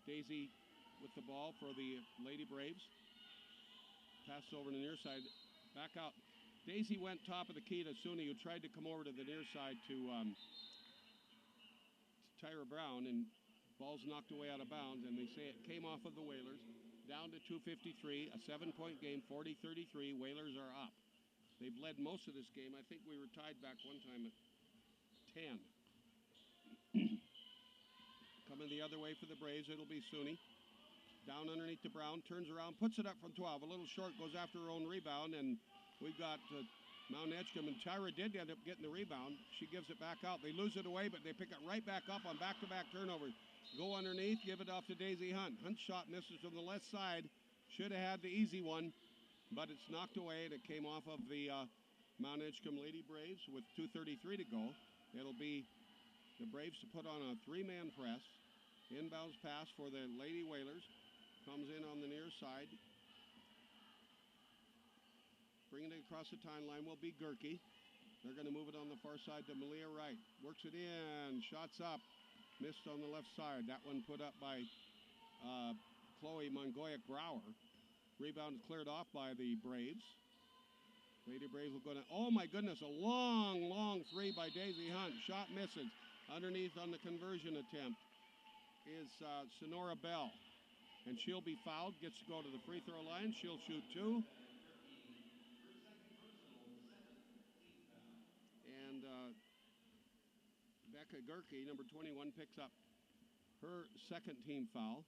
A: Daisy with the ball for the Lady Braves. Pass over to the near side. Back out. Daisy went top of the key to Suni, who tried to come over to the near side to Tyra Brown, and ball's knocked away out of bounds, and they say it came off of the Whalers. Down to 2:53, a 7-point game, 40-33. Whalers are up. They've led most of this game. I think we were tied back one time at 10. Coming the other way for the Braves, it'll be Suni. Down underneath to Brown, turns around, puts it up from 12. A little short, goes after her own rebound, and we've got Mt.Edgecumbe, and Tyra did end up getting the rebound. She gives it back out. They lose it away, but they pick it right back up on back-to-back turnovers. Go underneath, give it off to Daisy Hunt. Hunt's shot misses from the left side. Should have had the easy one, but it's knocked away, and it came off of the Mt.Edgecumbe Lady Braves with 2:33 to go. It'll be the Braves to put on a 3-man press. Inbounds pass for the Lady Whalers. Comes in on the near side. Bringing it across the timeline will be Gerke. They're going to move it on the far side to Malia Wright. Works it in. Shots up. Missed on the left side. That one put up by Chloe Mongoyak-Brower. Rebound cleared off by the Braves. Lady Braves will go down. Oh, my goodness. A long, long three by Daisy Hunt. Shot misses. Underneath on the conversion attempt is Sonora Bell. And she'll be fouled. Gets to go to the free throw line. She'll shoot 2. And Becca Gerke, number 21, picks up her second team foul.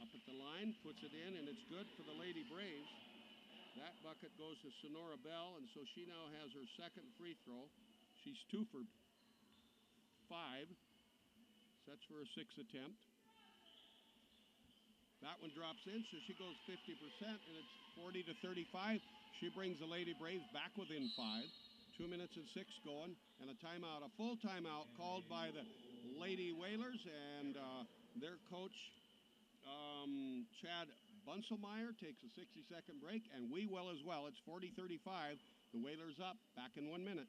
A: Up at the line, puts it in, and it's good for the Lady Braves. That bucket goes to Sonora Bell, and so she now has her second free throw. She's 2 for 5. Sets for a 6th attempt. That one drops in, so she goes 50%, and it's 40-35. She brings the Lady Braves back within 5. 2 minutes and 6 going, and a timeout, a full timeout called by the Lady Whalers, and their coach, Chad Bunselmeyer, takes a 60-second break, and we will as well. It's 40-35. The Whalers up. Back in 1 minute.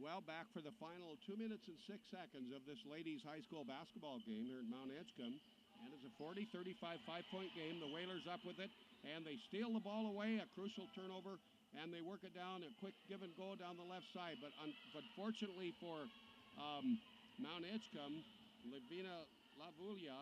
A: Well, back for the final 2 minutes and 6 seconds of this ladies' high school basketball game here at Mt.Edgecumbe. And it's a 40-35 5-point game. The Whalers up with it, and they steal the ball away, a crucial turnover, and they work it down, a quick give and go down the left side. But fortunately for Mt.Edgecumbe, Livina Lavulia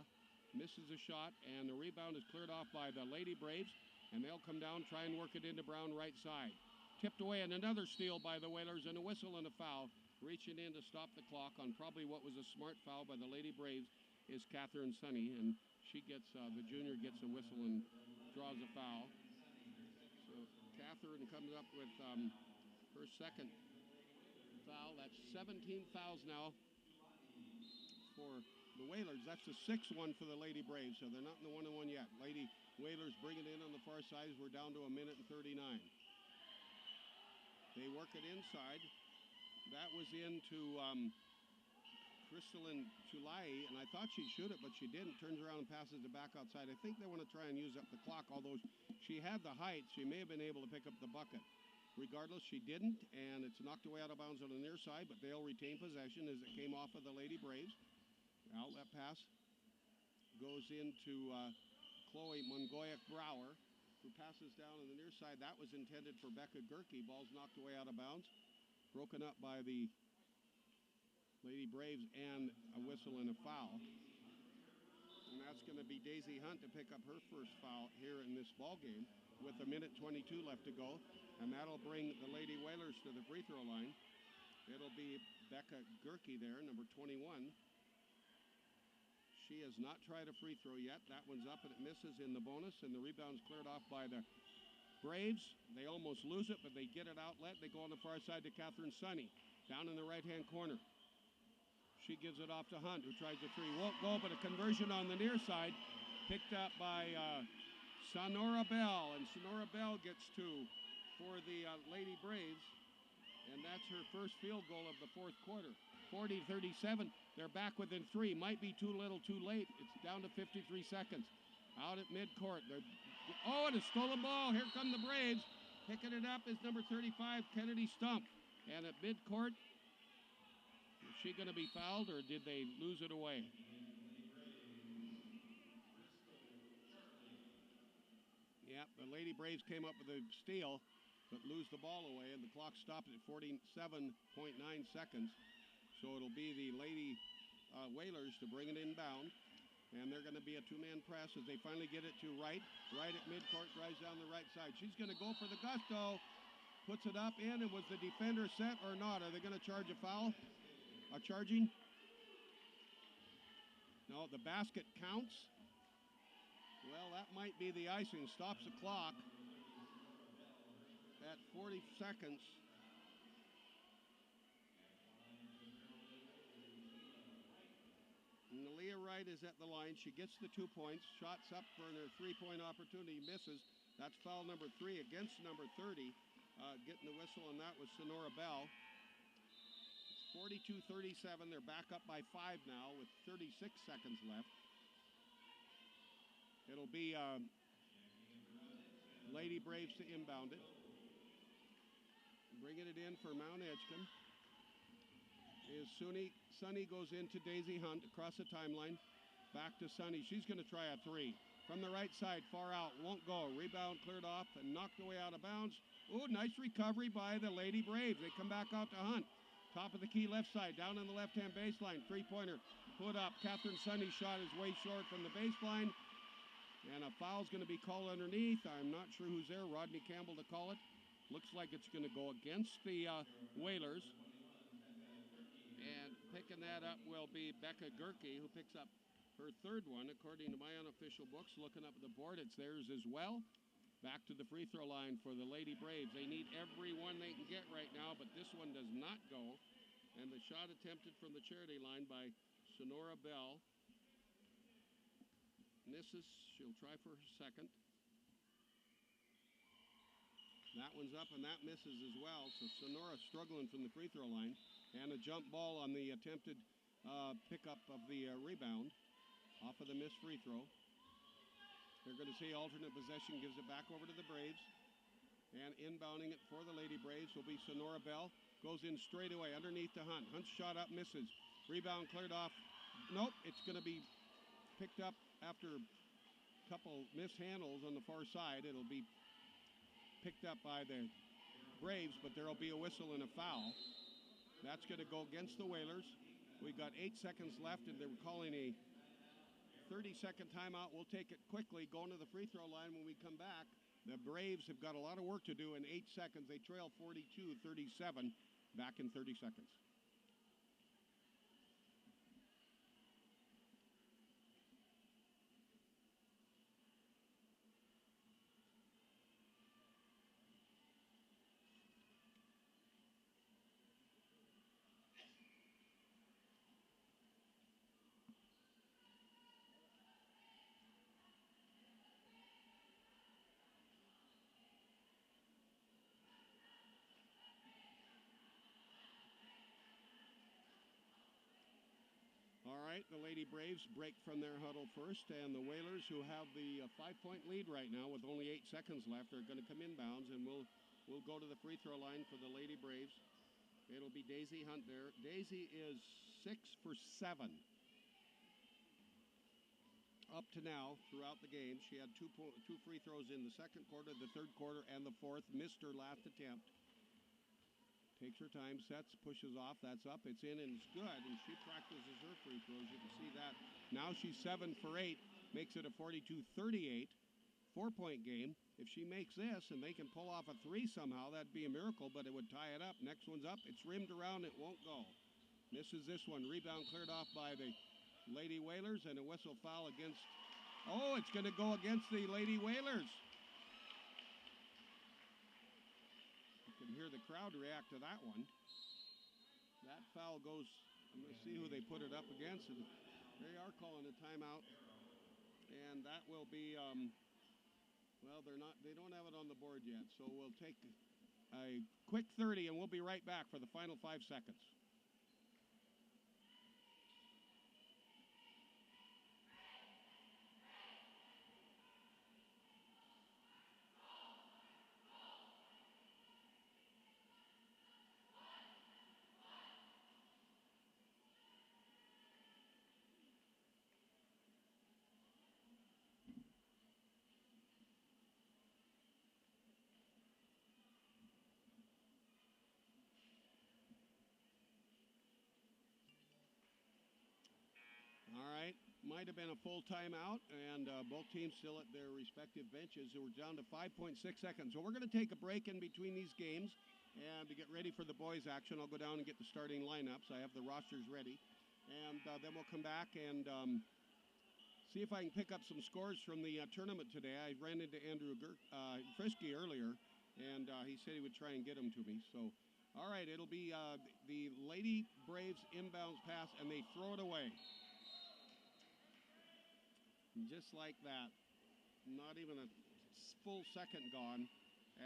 A: misses a shot, and the rebound is cleared off by the Lady Braves, and they'll come down, try and work it into Brown right side. Tipped away, and another steal by the Whalers, and a whistle and a foul. Reaching in to stop the clock on probably what was a smart foul by the Lady Braves is Catherine Sunny, and she gets, the junior gets a whistle and draws a foul. So Catherine comes up with her second foul. That's 17 fouls now for the Whalers. That's the 6-1 for the Lady Braves, so they're not in the 1-1 yet. Lady Whalers bring it in on the far side as we're down to 1:39. They work it inside. That was into Crystalline Chulai, and I thought she'd shoot it, but she didn't. Turns around and passes it back outside. I think they want to try and use up the clock, although she had the height. She may have been able to pick up the bucket. Regardless, she didn't, and it's knocked away out of bounds on the near side, but they'll retain possession as it came off of the Lady Braves. Outlet pass goes into Chloe Mongoyak-Brower, who passes down on the near side. That was intended for Becca Gerke. Ball's knocked away out of bounds. Broken up by the Lady Braves and a whistle and a foul. And that's going to be Daisy Hunt to pick up her first foul here in this ball game with 1:22 left to go. And that'll bring the Lady Whalers to the free throw line. It'll be Becca Gerke there, number 21. She has not tried a free throw yet. That one's up and it misses in the bonus, and the rebound's cleared off by the Braves. They almost lose it, but they get it outlet. They go on the far side to Catherine Sunny, down in the right-hand corner. She gives it off to Hunt, who tries the three. Won't go, but a conversion on the near side, picked up by Sonora Bell, and Sonora Bell gets two for the Lady Braves, and that's her first field goal of the fourth quarter. 40-37, they're back within three. Might be too little, too late. It's down to 53 seconds. Out at midcourt. Oh, and a stolen ball. Here come the Braves. Picking it up is number 35, Kennedy Stump. And at midcourt, is she going to be fouled, or did they lose it away? Yep, the Lady Braves came up with a steal, but lose the ball away, and the clock stopped at 47.9 seconds. So it'll be the Lady Whalers to bring it inbound, and they're going to be a two-man press as they finally get it to right at midcourt, drives down the right side. She's going to go for the gusto, puts it up in, and was the defender set or not? Are they going to charge a foul? A charging? No, the basket counts. Well, that might be the icing. Stops the clock at 40 seconds. Nalia Wright is at the line. She gets the 2 points. Shots up for her three-point opportunity. Misses. That's foul number 3 against number 30. Getting the whistle on that was Sonora Bell. It's 42-37. They're back up by 5 now with 36 seconds left. It'll be Lady Braves to inbound it. Bringing it in for Mt.Edgecumbe is Sunny goes into Daisy Hunt across the timeline. Back to Sunny. She's going to try a three. From the right side, far out. Won't go. Rebound cleared off and knocked away out of bounds. Ooh, nice recovery by the Lady Braves. They come back out to Hunt. Top of the key left side. Down on the left-hand baseline. Three-pointer put up. Catherine Sunny shot is way short from the baseline. And a foul's going to be called underneath. I'm not sure who's there. Rodney Campbell to call it. Looks like it's going to go against the Whalers. And picking that up will be Becca Gerke, who picks up her third one, according to my unofficial books. Looking up at the board, it's theirs as well. Back to the free throw line for the Lady Braves. They need every one they can get right now, but this one does not go. And the shot attempted from the charity line by Sonora Bell misses. She'll try for her second. That one's up, and that misses as well. So Sonora struggling from the free throw line. And a jump ball on the attempted pickup of the rebound off of the missed free throw. They're going to see alternate possession, gives it back over to the Braves. And inbounding it for the Lady Braves will be Sonora Bell. Goes in straight away underneath to Hunt. Hunt's shot up, misses. Rebound cleared off. Nope, it's going to be picked up after a couple mishandles on the far side. It'll be picked up by the Braves, but there'll be a whistle and a foul. That's going to go against the Whalers. We've got 8 seconds left, and they're calling a 30-second timeout. We'll take it quickly, going to the free throw line when we come back. The Braves have got a lot of work to do in 8 seconds. They trail 42-37, back in 30 seconds. right, the Lady Braves break from their huddle first, and the Whalers, who have the 5-point lead right now with only 8 seconds left, are going to come inbounds, and we'll go to the free throw line for the Lady Braves. It'll be Daisy Hunt there. Daisy is 6 for 7 up to now throughout the game. She had two free throws in the second quarter, the third quarter, and the fourth. Missed her last attempt. Takes her time, sets, pushes off. That's up. It's in, and it's good. And she practices her free throws. You can see that. Now she's 7 for 8. Makes it a 42-38 4-point game. If she makes this and they can pull off a 3 somehow, that'd be a miracle, but it would tie it up. Next one's up. It's rimmed around. It won't go. Misses this one. Rebound cleared off by the Lady Whalers, and a whistle foul against... Oh, it's going to go against the Lady Whalers. You can hear the crowd react to that one. That foul goes... I'm going to see who they put it up against, and they are calling a timeout. And that will be... well, they don't have it on the board yet, so we'll take a quick 30, and we'll be right back for the final 5 seconds. All right, might have been a full timeout, and both teams still at their respective benches. We're down to 5.6 seconds. So we're going to take a break in between these games, and to get ready for the boys' action, I'll go down and get the starting lineups. I have the rosters ready, and then we'll come back and see if I can pick up some scores from the tournament today. I ran into Andrew Frisky earlier, and he said he would try and get them to me. So, all right, it'll be the Lady Braves inbounds pass, and they throw it away. Just like that, not even a full second gone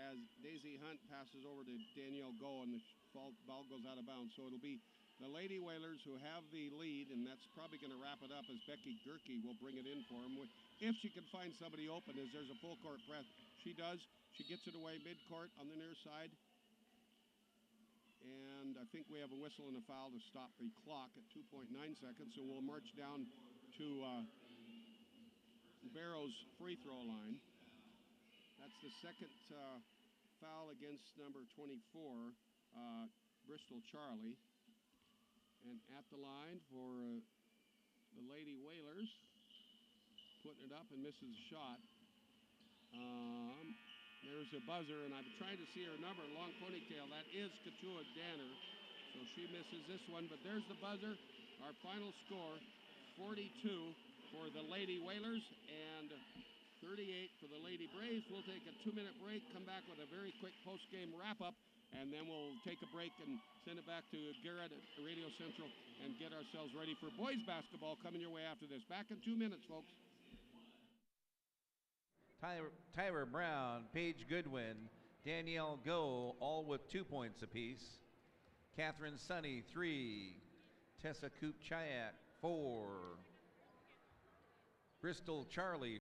A: as Daisy Hunt passes over to Danielle Go, and the ball goes out of bounds. So it'll be the Lady Whalers who have the lead, and that's probably going to wrap it up as Becky Gerke will bring it in for them. If she can find somebody open, as there's a full court press. She does. She gets it away mid-court on the near side. And I think we have a whistle and a foul to stop the clock at 2.9 seconds. So we'll march down to... Barrow's free throw line. That's the second foul against number 24, Bristol Charlie. And at the line for the Lady Whalers, putting it up and misses a shot. There's a buzzer, and I'm trying to see her number, long ponytail. That is Katua Danner. So she misses this one, but there's the buzzer. Our final score, 42 for the Lady Whalers and 38 for the Lady Braves. We'll take a 2-minute break, come back with a very quick post-game wrap-up, and then we'll take a break and send it back to Garrett at Radio Central and get ourselves ready for boys basketball coming your way after this. Back in 2 minutes, folks.
B: Tyra Brown, Paige Goodwin, Danielle Go, all with 2 points apiece. Catherine Sunny, 3. Tessa Koop-Chayak, 4. Bristol Charlie,